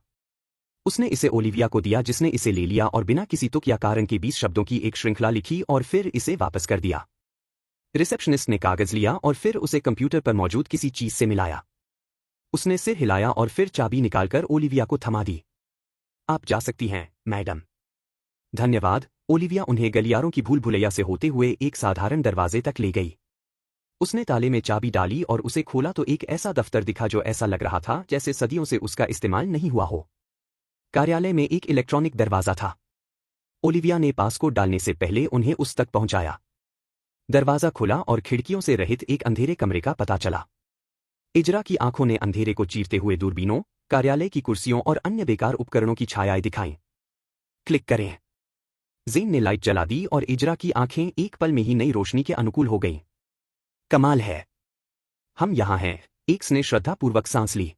[SPEAKER 1] उसने इसे ओलिविया को दिया, जिसने इसे ले लिया और बिना किसी तुक या कारण के 20 शब्दों की एक श्रृंखला लिखी और फिर इसे वापस कर दिया। रिसेप्शनिस्ट ने कागज लिया और फिर उसे कंप्यूटर पर मौजूद किसी चीज से मिलाया। उसने सिर हिलाया और फिर चाबी निकालकर ओलिविया को थमा दी। आप जा सकती हैं, मैडम। धन्यवाद। ओलिविया उन्हें गलियारों की भूल भुलैया से होते हुए एक साधारण दरवाजे तक ले गई। उसने ताले में चाबी डाली और उसे खोला तो एक ऐसा दफ्तर दिखा जो ऐसा लग रहा था जैसे सदियों से उसका इस्तेमाल नहीं हुआ हो। कार्यालय में एक इलेक्ट्रॉनिक दरवाजा था। ओलिविया ने पासकोड डालने से पहले उन्हें उस तक पहुंचाया। दरवाजा खुला और खिड़कियों से रहित एक अंधेरे कमरे का पता चला। इजरा की आंखों ने अंधेरे को चीरते हुए दूरबीनों, कार्यालय की कुर्सियों और अन्य बेकार उपकरणों की छायाएं दिखाईं। क्लिक करें। ज़ेन ने लाइट जला दी और इजरा की आंखें एक पल में ही नई रोशनी के अनुकूल हो गईं। कमाल है, हम यहां हैं, एक्स ने श्रद्धापूर्वक सांस ली।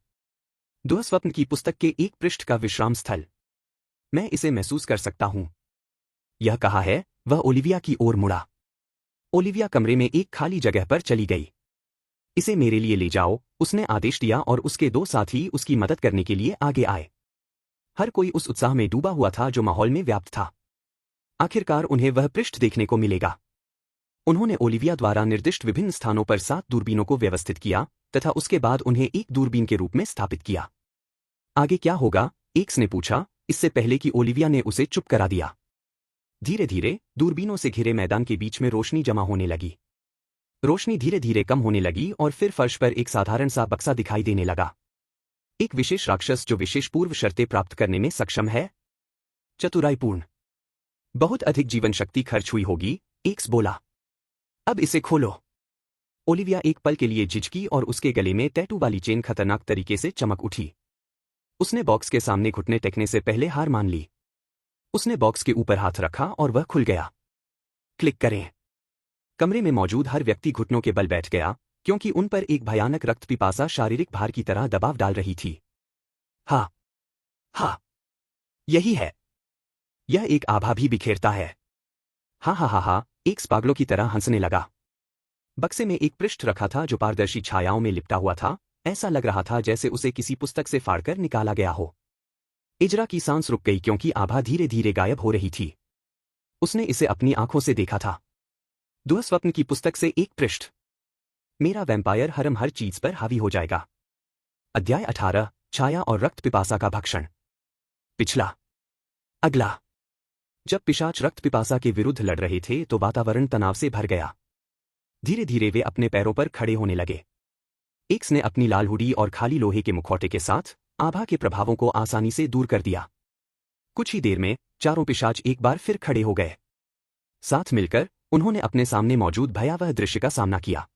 [SPEAKER 1] दुःस्वप्न की पुस्तक के एक पृष्ठ का विश्राम स्थल। मैं इसे महसूस कर सकता हूं। यह कहा है, वह ओलिविया की ओर मुड़ा। ओलिविया कमरे में एक खाली जगह पर चली गई। इसे मेरे लिए ले जाओ, उसने आदेश दिया और उसके दो साथी उसकी मदद करने के लिए आगे आए। हर कोई उस उत्साह में डूबा हुआ था जो माहौल में व्याप्त था। आखिरकार उन्हें वह पृष्ठ देखने को मिलेगा। उन्होंने ओलिविया द्वारा निर्दिष्ट विभिन्न स्थानों पर 7 दूरबीनों को व्यवस्थित किया तथा उसके बाद उन्हें एक दूरबीन के रूप में स्थापित किया। आगे क्या होगा? एक्स ने पूछा, इससे पहले कि ओलिविया ने उसे चुप करा दिया। धीरे धीरे दूरबीनों से घिरे मैदान के बीच में रोशनी जमा होने लगी। रोशनी धीरे धीरे कम होने लगी और फिर फर्श पर एक साधारण सा बक्सा दिखाई देने लगा। एक विशेष राक्षस जो विशेष पूर्व शर्तें प्राप्त करने में सक्षम है। चतुराईपूर्ण। बहुत अधिक जीवन शक्ति खर्च हुई होगी, एक्स बोला। अब इसे खोलो। ओलिविया एक पल के लिए झिझकी और उसके गले में टैटू वाली चेन खतरनाक तरीके से चमक उठी। उसने बॉक्स के सामने घुटने टेकने से पहले हार मान ली। उसने बॉक्स के ऊपर हाथ रखा और वह खुल गया। क्लिक करें। कमरे में मौजूद हर व्यक्ति घुटनों के बल बैठ गया, क्योंकि उन पर एक भयानक रक्त पिपासा शारीरिक भार की तरह दबाव डाल रही थी। हाँ, हाँ, यही है। यह एक आभा भी बिखेरता है। हाँ हाँ हाँ हाँ, एक पागलों की तरह हंसने लगा। बक्से में एक पृष्ठ रखा था जो पारदर्शी छायाओं में लिपटा हुआ था। ऐसा लग रहा था जैसे उसे किसी पुस्तक से फाड़कर निकाला गया हो। इजरा की सांस रुक गई क्योंकि आभा धीरे धीरे गायब हो रही थी। उसने इसे अपनी आंखों से देखा था। दुःस्वप्न की पुस्तक से एक पृष्ठ। मेरा वैम्पायर हरम हर चीज पर हावी हो जाएगा। अध्याय 18, छाया और रक्त पिपासा का भक्षण। पिछला। अगला। जब पिशाच रक्त पिपासा के विरुद्ध लड़ रहे थे तो वातावरण तनाव से भर गया। धीरे धीरे वे अपने पैरों पर खड़े होने लगे। एक्स ने अपनी लाल हुडी और खाली लोहे के मुखौटे के साथ आभा के प्रभावों को आसानी से दूर कर दिया। कुछ ही देर में चारों पिशाच एक बार फिर खड़े हो गए। साथ मिलकर उन्होंने अपने सामने मौजूद भयावह दृश्य का सामना किया।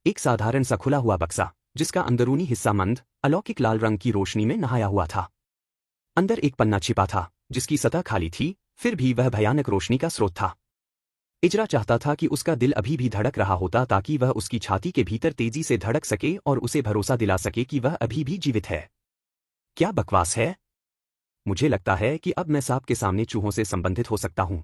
[SPEAKER 1] एक साधारण सा खुला हुआ बक्सा, जिसका अंदरूनी हिस्सा मंद, अलौकिक लाल रंग की रोशनी में नहाया हुआ था। अंदर एक पन्ना छिपा था, जिसकी सतह खाली थी, फिर भी वह भयानक रोशनी का स्रोत था। इजरा चाहता था कि उसका दिल अभी भी धड़क रहा होता ताकि वह उसकी छाती के भीतर तेजी से धड़क सके और उसे भरोसा दिला सके कि वह अभी भी जीवित है। क्या बकवास है? मुझे लगता है कि अब मैं सांप के सामने चूहों से संबंधित हो सकता हूं।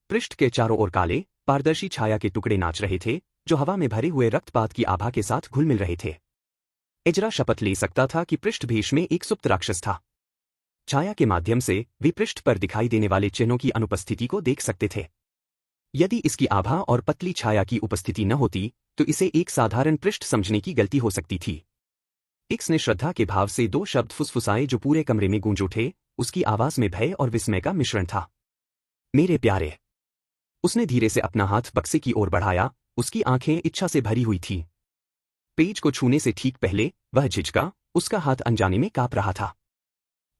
[SPEAKER 1] पृष्ठ के चारों ओर काले, पारदर्शी छाया के टुकड़े नाच रहे थे, जो हवा में भरे हुए रक्तपात की आभा के साथ घुल मिल रहे थे। इजरा शपथ ले सकता था कि पृष्ठ भेष में एक सुप्त राक्षस था। छाया के माध्यम से वे पृष्ठ पर दिखाई देने वाले चिन्हों की अनुपस्थिति को देख सकते थे। यदि इसकी आभा और पतली छाया की उपस्थिति न होती, तो इसे एक साधारण पृष्ठ समझने की गलती हो सकती थी। एक्स ने श्रद्धा के भाव से 2 शब्द फुसफुसाए जो पूरे कमरे में गूंज उठे। उसकी आवाज में भय और विस्मय का मिश्रण था। मेरे प्यारे। उसने धीरे से अपना हाथ बक्से की ओर बढ़ाया। उसकी आंखें इच्छा से भरी हुई थीं। पेज को छूने से ठीक पहले वह झिझका, उसका हाथ अनजाने में कांप रहा था।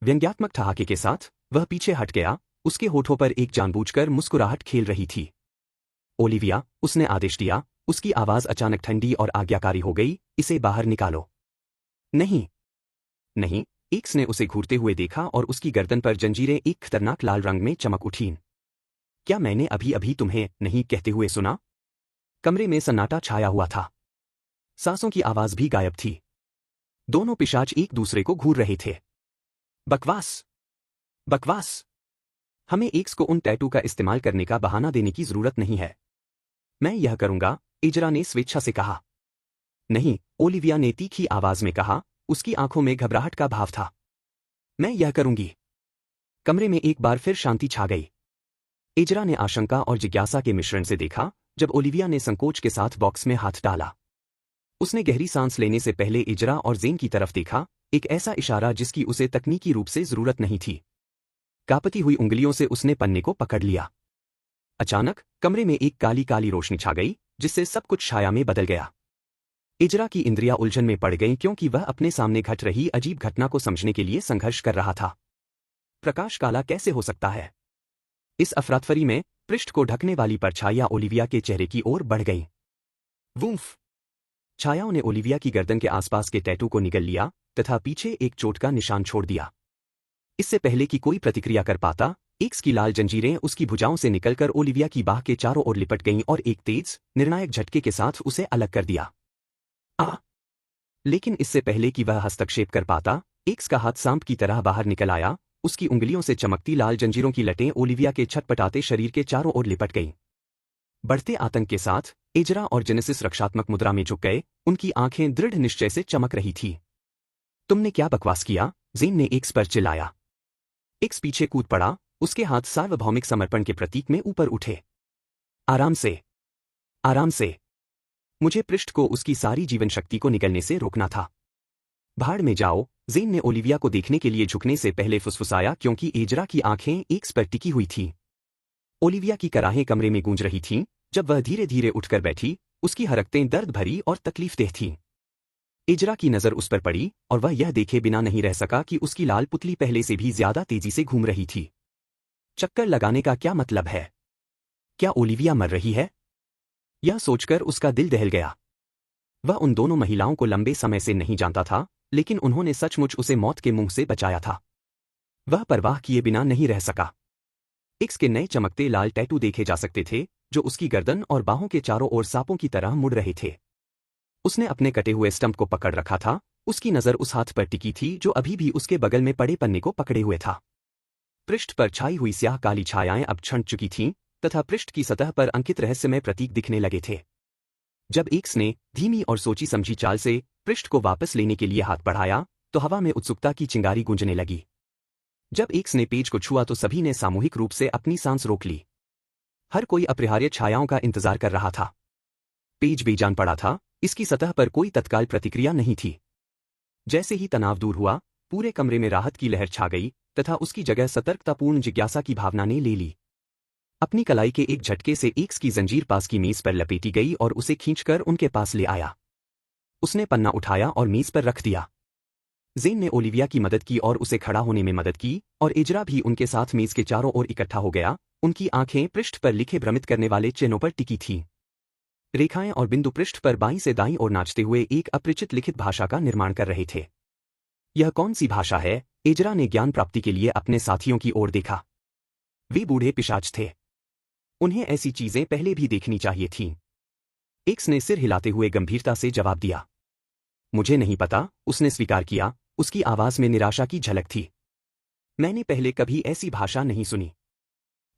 [SPEAKER 1] व्यंग्यात्मक ठहाके के साथ वह पीछे हट गया। उसके होठों पर एक जानबूझकर मुस्कुराहट खेल रही थी। ओलिविया, उसने आदेश दिया। उसकी आवाज अचानक ठंडी और आज्ञाकारी हो गई। इसे बाहर निकालो। नहीं, नहीं। एक्स ने उसे घूरते हुए देखा और उसकी गर्दन पर जंजीरें एक खतरनाक लाल रंग में चमक उठीं। क्या मैंने अभी अभी तुम्हें नहीं कहते हुए सुना? कमरे में सन्नाटा छाया हुआ था। सांसों की आवाज भी गायब थी। दोनों पिशाच एक दूसरे को घूर रहे थे। बकवास, बकवास। हमें एक्स को उन टैटू का इस्तेमाल करने का बहाना देने की जरूरत नहीं है। मैं यह करूंगा, इजरा ने स्वेच्छा से कहा। नहीं, ओलिविया ने तीखी आवाज में कहा। उसकी आंखों में घबराहट का भाव था। मैं यह करूंगी। कमरे में एक बार फिर शांति छा गई। इजरा ने आशंका और जिज्ञासा के मिश्रण से देखा जब ओलिविया ने संकोच के साथ बॉक्स में हाथ डाला। उसने गहरी सांस लेने से पहले इजरा और ज़ेन की तरफ देखा, एक ऐसा इशारा जिसकी उसे तकनीकी रूप से जरूरत नहीं थी। कांपती हुई उंगलियों से उसने पन्ने को पकड़ लिया। अचानक कमरे में एक काली काली रोशनी छा गई, जिससे सब कुछ छाया में बदल गया। इजरा की इंद्रियां उलझन में पड़ गईं क्योंकि वह अपने सामने घट रही अजीब घटना को समझने के लिए संघर्ष कर रहा था। प्रकाश काला कैसे हो सकता है? इस अफरातफरी में पृष्ठ को ढकने वाली परछाइयां ओलिविया के चेहरे की ओर बढ़ गईं। वूफ! छायाओं ने ओलिविया की गर्दन के आसपास के टैटू को निगल लिया तथा पीछे एक चोट का निशान छोड़ दिया। इससे पहले कि कोई प्रतिक्रिया कर पाता, एक्स की लाल जंजीरें उसकी भुजाओं से निकलकर ओलिविया की बाह के चारों ओर लिपट गईं और एक तेज, निर्णायक झटके के साथ उसे अलग कर दिया। लेकिन इससे पहले कि वह हस्तक्षेप कर पाता, एक्स का हाथ सांप की तरह बाहर निकल आया, उसकी उंगलियों से चमकती लाल जंजीरों की लटें ओलिविया के छटपटाते शरीर के चारों ओर लिपट गईं। बढ़ते आतंक के साथ एजरा और जेनेसिस रक्षात्मक मुद्रा में झुक गए, उनकी आंखें दृढ़ निश्चय से चमक रही थी। तुमने क्या बकवास किया? ज़ेन ने एक्स पर चिल्लाया। एक्स पीछे कूद पड़ा, उसके हाथ सार्वभौमिक समर्पण के प्रतीक में ऊपर उठे। आराम से, आराम से। मुझे पृष्ठ को उसकी सारी जीवन शक्ति को निकलने से रोकना था। भाड़ में जाओ, ज़ेन ने ओलिविया को देखने के लिए झुकने से पहले फुसफुसाया क्योंकि एजरा की आंखें एक्स पर टिकी हुई थीं। ओलिविया की कराहें कमरे में गूंज रही थीं, जब वह धीरे धीरे उठकर बैठी, उसकी हरकतें दर्द भरी और तकलीफदेह थीं। एजरा की नज़र उस पर पड़ी और वह यह देखे बिना नहीं रह सका कि उसकी लाल पुतली पहले से भी ज्यादा तेजी से घूम रही थी। चक्कर लगाने का क्या मतलब है? क्या ओलिविया मर रही है? यह सोचकर उसका दिल दहल गया। वह उन दोनों महिलाओं को लंबे समय से नहीं जानता था, लेकिन उन्होंने सचमुच उसे मौत के मुंह से बचाया था। वह परवाह किए बिना नहीं रह सका। एक्स के नए चमकते लाल टैटू देखे जा सकते थे, जो उसकी गर्दन और बाहों के चारों ओर सांपों की तरह मुड़ रहे थे। उसने अपने कटे हुए स्टंप को पकड़ रखा था, उसकी नज़र उस हाथ पर टिकी थी जो अभी भी उसके बगल में पड़े पन्ने को पकड़े हुए था। पृष्ठ पर छाई हुई स्याह काली छायाएं अब छंट चुकी थीं, तथा पृष्ठ की सतह पर अंकित रहस्यमय प्रतीक दिखने लगे थे। जब एक्स ने धीमी और सोची समझी चाल से पृष्ठ को वापस लेने के लिए हाथ बढ़ाया, तो हवा में उत्सुकता की चिंगारी गूंजने लगी। जब एक्स ने पेज को छुआ तो सभी ने सामूहिक रूप से अपनी सांस रोक ली। हर कोई अपरिहार्य छायाओं का इंतजार कर रहा था। पेज बेजान पड़ा था, इसकी सतह पर कोई तत्काल प्रतिक्रिया नहीं थी। जैसे ही तनाव दूर हुआ, पूरे कमरे में राहत की लहर छा गई तथा उसकी जगह सतर्कतापूर्ण जिज्ञासा की भावना ने ले ली। अपनी कलाई के एक झटके से एक्स की जंजीर पास की मेज पर लपेटी गई और उसे खींचकर उनके पास ले आया। उसने पन्ना उठाया और मेज पर रख दिया। ज़ेन ने ओलिविया की मदद की और उसे खड़ा होने में मदद की, और एजरा भी उनके साथ मेज के चारों ओर इकट्ठा हो गया। उनकी आंखें पृष्ठ पर लिखे भ्रमित करने वाले चिन्हों पर टिकी थीं। रेखाएं और बिंदु पृष्ठ पर बाईं से दाईं ओर नाचते हुए एक अपरिचित लिखित भाषा का निर्माण कर रहे थे। यह कौन सी भाषा है? एजरा ने ज्ञान प्राप्ति के लिए अपने साथियों की ओर देखा। वे बूढ़े पिशाच थे। उन्हें ऐसी चीजें पहले भी देखनी चाहिए थीं। एक्स ने सिर हिलाते हुए गंभीरता से जवाब दिया। मुझे नहीं पता, उसने स्वीकार किया, उसकी आवाज में निराशा की झलक थी। मैंने पहले कभी ऐसी भाषा नहीं सुनी।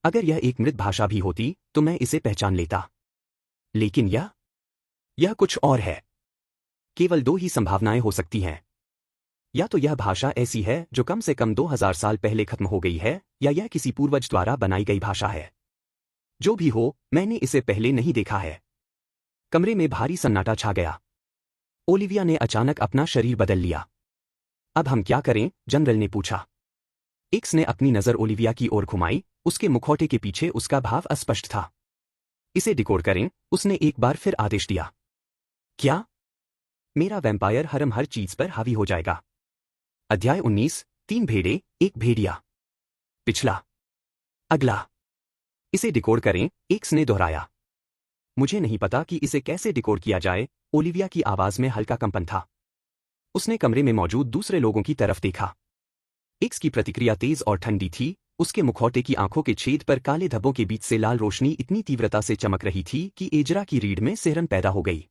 [SPEAKER 1] अगर यह एक मृत भाषा भी होती तो मैं इसे पहचान लेता। लेकिन यह कुछ और है। केवल दो ही संभावनाएं हो सकती हैं। या तो यह भाषा ऐसी है जो कम से कम 2000 साल पहले खत्म हो गई है, या यह किसी पूर्वज द्वारा बनाई गई भाषा है। जो भी हो, मैंने इसे पहले नहीं देखा है। कमरे में भारी सन्नाटा छा गया। ओलिविया ने अचानक अपना शरीर बदल लिया। अब हम क्या करें? जनरल ने पूछा। एक्स ने अपनी नजर ओलिविया की ओर घुमाई, उसके मुखौटे के पीछे उसका भाव अस्पष्ट था। इसे डिकोड करें, उसने एक बार फिर आदेश दिया। क्या? मेरा वैम्पायर हरम हर चीज पर हावी हो जाएगा। अध्याय 19, 3 भेड़े, एक भेड़िया। पिछला, अगला। इसे डिकोड करें, एक्स ने दोहराया। मुझे नहीं पता कि इसे कैसे डिकोड किया जाए, ओलिविया की आवाज में हल्का कंपन था। उसने कमरे में मौजूद दूसरे लोगों की तरफ देखा। एक्स की प्रतिक्रिया तेज और ठंडी थी, उसके मुखौटे की आंखों के छेद पर काले धब्बों के बीच से लाल रोशनी इतनी तीव्रता से चमक रही थी कि एजरा की रीढ़ में सिहरन पैदा हो गई।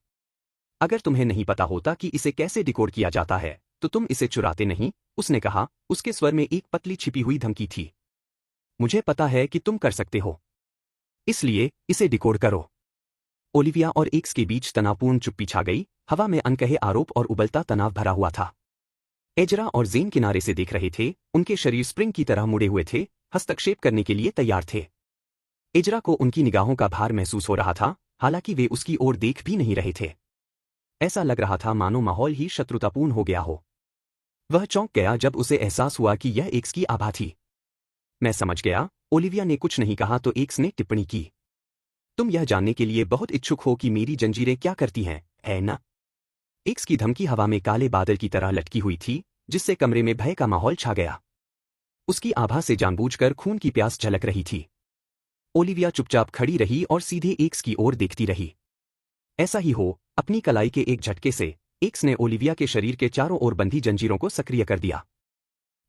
[SPEAKER 1] अगर तुम्हें नहीं पता होता कि इसे कैसे डिकोड किया जाता है, तो तुम इसे चुराते नहीं, उसने कहा, उसके स्वर में एक पतली छिपी हुई धमकी थी। मुझे पता है कि तुम कर सकते हो। इसलिए, इसे डिकोड करो। ओलिविया और एक्स के बीच तनावपूर्ण चुप्पी छा गई, हवा में अनकहे आरोप और उबलता तनाव भरा हुआ था। एजरा और ज़ेन किनारे से देख रहे थे, उनके शरीर स्प्रिंग की तरह मुड़े हुए थे, हस्तक्षेप करने के लिए तैयार थे। एजरा को उनकी निगाहों का भार महसूस हो रहा था, हालांकि वे उसकी ओर देख भी नहीं रहे थे। ऐसा लग रहा था मानो माहौल ही शत्रुतापूर्ण हो गया हो। वह चौंक गया जब उसे एहसास हुआ कि यह एक्स की आभा थी। मैं समझ गया, ओलिविया ने कुछ नहीं कहा तो एक्स ने टिप्पणी की। तुम यह जानने के लिए बहुत इच्छुक हो कि मेरी जंजीरें क्या करती हैं, है ना? एक्स की धमकी हवा में काले बादल की तरह लटकी हुई थी, जिससे कमरे में भय का माहौल छा गया। उसकी आभा से जानबूझकर खून की प्यास झलक रही थी। ओलिविया चुपचाप खड़ी रही और सीधे एक्स की ओर देखती रही। ऐसा ही हो, अपनी कलाई के एक झटके से एक्स ने ओलिविया के शरीर के चारों ओर बंधी जंजीरों को सक्रिय कर दिया।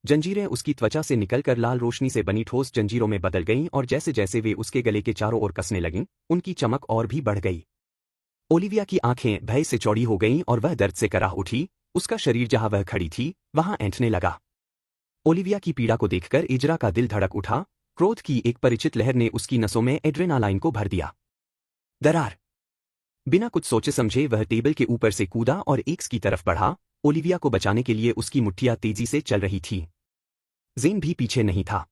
[SPEAKER 1] जंजीरें उसकी त्वचा से निकलकर लाल रोशनी से बनी ठोस जंजीरों में बदल गईं और जैसे जैसे वे उसके गले के चारों ओर कसने लगीं, उनकी चमक और भी बढ़ गई। ओलिविया की आंखें भय से चौड़ी हो गईं और वह दर्द से कराह उठी। उसका शरीर जहां वह खड़ी थी वहां ऐंठने लगा। ओलिविया की पीड़ा को देखकर इजरा का दिल धड़क उठा। क्रोध की एक परिचित लहर ने उसकी नसों में एड्रेनालाइन को भर दिया। दरार! बिना कुछ सोचे समझे वह टेबल के ऊपर से कूदा और एक्स की तरफ बढ़ा। ओलिविया को बचाने के लिए उसकी मुट्ठियां तेजी से चल रही थीं। ज़ेन भी पीछे नहीं था।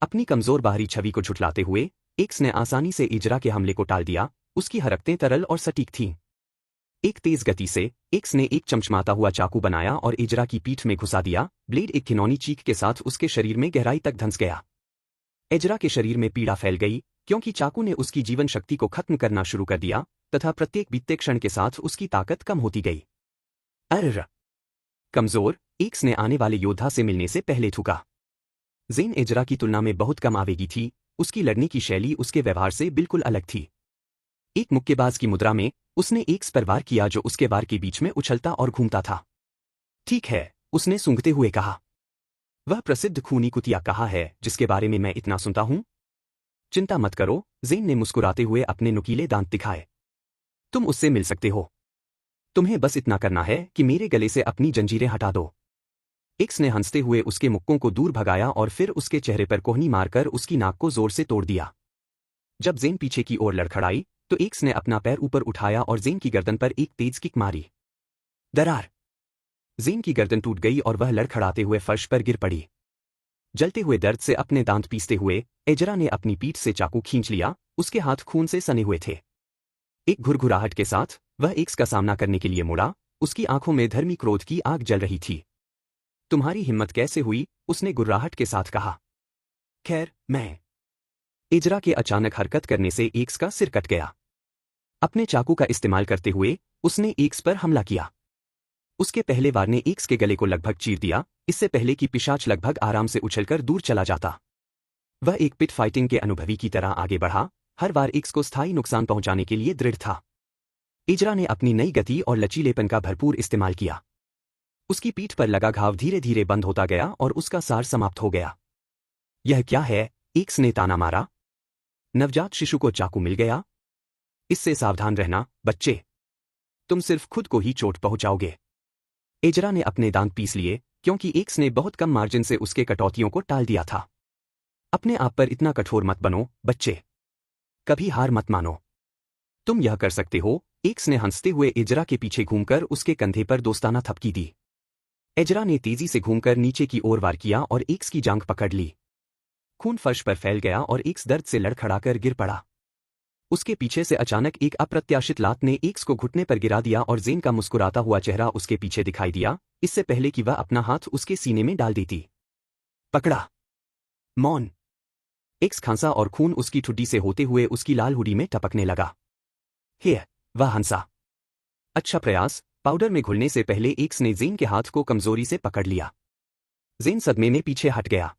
[SPEAKER 1] अपनी कमजोर बाहरी छवि को झुठलाते हुए एक्स ने आसानी से इजरा के हमले को टाल दिया। उसकी हरकतें तरल और सटीक थीं। एक तेज गति से एक्स ने एक चमचमाता हुआ चाकू बनाया और इजरा की पीठ में घुसा दिया। ब्लेड एक घिनौनी चीख के साथ उसके शरीर में गहराई तक धंस गया। इजरा के शरीर में पीड़ा फैल गई क्योंकि चाकू ने उसकी जीवन शक्ति को खत्म करना शुरू कर दिया तथा प्रत्येक बीतते क्षण के साथ उसकी ताकत कम होती गई। अर्र! कमजोर एक्स ने आने वाले योद्धा से मिलने से पहले थूका। ज़ेन इजरा की तुलना में बहुत कम आवेगी थी। उसकी लड़ने की शैली उसके व्यवहार से बिल्कुल अलग थी। एक मुक्केबाज की मुद्रा में उसने एक्स पर वार किया जो उसके वार के बीच में उछलता और घूमता था। ठीक है, उसने सूंघते हुए कहा। वह प्रसिद्ध खूनी कुतिया कहा है जिसके बारे में मैं इतना सुनता हूं। चिंता मत करो, ज़ेन ने मुस्कुराते हुए अपने नुकीले दांत दिखाए। तुम उससे मिल सकते हो। तुम्हें बस इतना करना है कि मेरे गले से अपनी जंजीरें हटा दो। एक्स ने हंसते हुए उसके मुक्कों को दूर भगाया और फिर उसके चेहरे पर कोहनी मारकर उसकी नाक को जोर से तोड़ दिया। जब ज़ेन पीछे की ओर लड़खड़ाई तो एक्स ने अपना पैर ऊपर उठाया और ज़ेन की गर्दन पर एक तेज किक मारी। दरार! ज़ेन की गर्दन टूट गई और वह लड़खड़ाते हुए फर्श पर गिर पड़ी। जलते हुए दर्द से अपने दांत पीसते हुए इजरा ने अपनी पीठ से चाकू खींच लिया। उसके हाथ खून से सने हुए थे। एक घुरघुराहट के साथ वह एक्स का सामना करने के लिए मुड़ा। उसकी आंखों में धर्मी क्रोध की आग जल रही थी। तुम्हारी हिम्मत कैसे हुई? उसने गुर्राहट के साथ कहा। खैर, मैं। इजरा के अचानक हरकत करने से एक्स का सिर कट गया। अपने चाकू का इस्तेमाल करते हुए उसने एक्स पर हमला किया। उसके पहले वार ने एक्स के गले को लगभग चीर दिया, इससे पहले कि पिशाच लगभग आराम से उछलकर दूर चला जाता। वह एक पिट फाइटिंग के अनुभवी की तरह आगे बढ़ा, हर बार एक्स को स्थायी नुकसान पहुंचाने के लिए दृढ़ था। इजरा ने अपनी नई गति और लचीलेपन का भरपूर इस्तेमाल किया। उसकी पीठ पर लगा घाव धीरे धीरे बंद होता गया और उसका सार समाप्त हो गया। यह क्या है? एक्स ने ताना मारा। नवजात शिशु को चाकू मिल गया? इससे सावधान रहना, बच्चे। तुम सिर्फ खुद को ही चोट पहुंचाओगे। इजरा ने अपने दांत पीस लिए क्योंकि एक्स ने बहुत कम मार्जिन से उसके कटौतियों को टाल दिया था। अपने आप पर इतना कठोर मत बनो, बच्चे। कभी हार मत मानो। तुम यह कर सकते हो। एक्स ने हंसते हुए इजरा के पीछे घूमकर उसके कंधे पर दोस्ताना थपकी दी। इजरा ने तेजी से घूमकर नीचे की ओर वार किया और एक्स की जांघ पकड़ ली। खून फर्श पर फैल गया और एक्स दर्द से लड़खड़ाकर गिर पड़ा। उसके पीछे से अचानक एक अप्रत्याशित लात ने एक्स को घुटने पर गिरा दिया और ज़ेन का मुस्कुराता हुआ चेहरा उसके पीछे दिखाई दिया, इससे पहले कि वह अपना हाथ उसके सीने में डाल देती। पकड़ा। मौन। एक्स खांसा और खून उसकी ठुड्डी से होते हुए उसकी लाल हुडी में टपकने लगा। हे! वह हंसा। अच्छा प्रयास। पाउडर में घुलने से पहले एक्स ने ज़ेन के हाथ को कमजोरी से पकड़ लिया। ज़ेन सदमे में पीछे हट गया।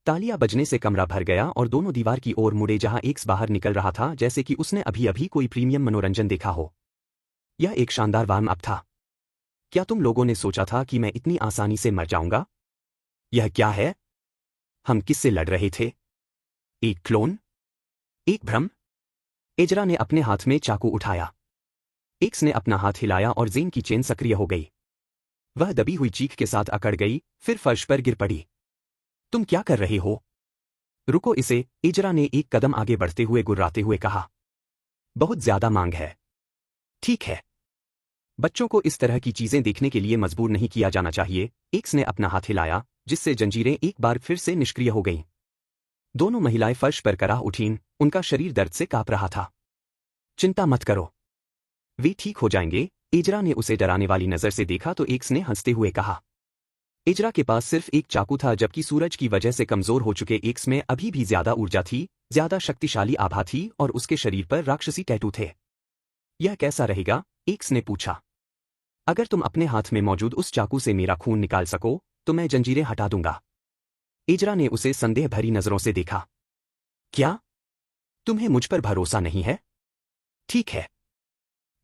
[SPEAKER 1] तालियां बजने से कमरा भर गया और दोनों दीवार की ओर मुड़े जहां एक्स बाहर निकल रहा था जैसे कि उसने अभी अभी कोई प्रीमियम मनोरंजन देखा हो। यह एक शानदार वार्म अप था। क्या तुम लोगों ने सोचा था कि मैं इतनी आसानी से मर जाऊंगा? यह क्या है? हम किससे लड़ रहे थे? एक क्लोन? एक भ्रम? इजरा ने अपने हाथ में चाकू उठाया। एक्स ने अपना हाथ हिलाया और ज़ेन की चेन सक्रिय हो गई। वह दबी हुई चीख के साथ अकड़ गई, फिर फर्श पर गिर पड़ी। तुम क्या कर रहे हो? रुको इसे, इजरा ने एक कदम आगे बढ़ते हुए गुर्राते हुए कहा। बहुत ज्यादा मांग है। ठीक है। बच्चों को इस तरह की चीजें देखने के लिए मजबूर नहीं किया जाना चाहिए। एक्स ने अपना हाथ हिलाया, जिससे जंजीरें एक बार फिर से निष्क्रिय हो गईं। दोनों महिलाएं फर्श पर कराह उठीं, उनका शरीर दर्द से कांप रहा था। चिंता मत करो, वे ठीक हो जाएंगे। इजरा ने उसे डराने वाली नजर से देखा तो एक्स ने हंसते हुए कहा। इजरा के पास सिर्फ एक चाकू था जबकि सूरज की वजह से कमजोर हो चुके एक्स में अभी भी ज्यादा ऊर्जा थी, ज्यादा शक्तिशाली आभा थी और उसके शरीर पर राक्षसी टैटू थे। यह कैसा रहेगा? एक्स ने पूछा। अगर तुम अपने हाथ में मौजूद उस चाकू से मेरा खून निकाल सको तो मैं जंजीरें हटा दूंगा। इजरा ने उसे संदेह भरी नजरों से देखा। क्या? तुम्हें मुझ पर भरोसा नहीं है? ठीक है,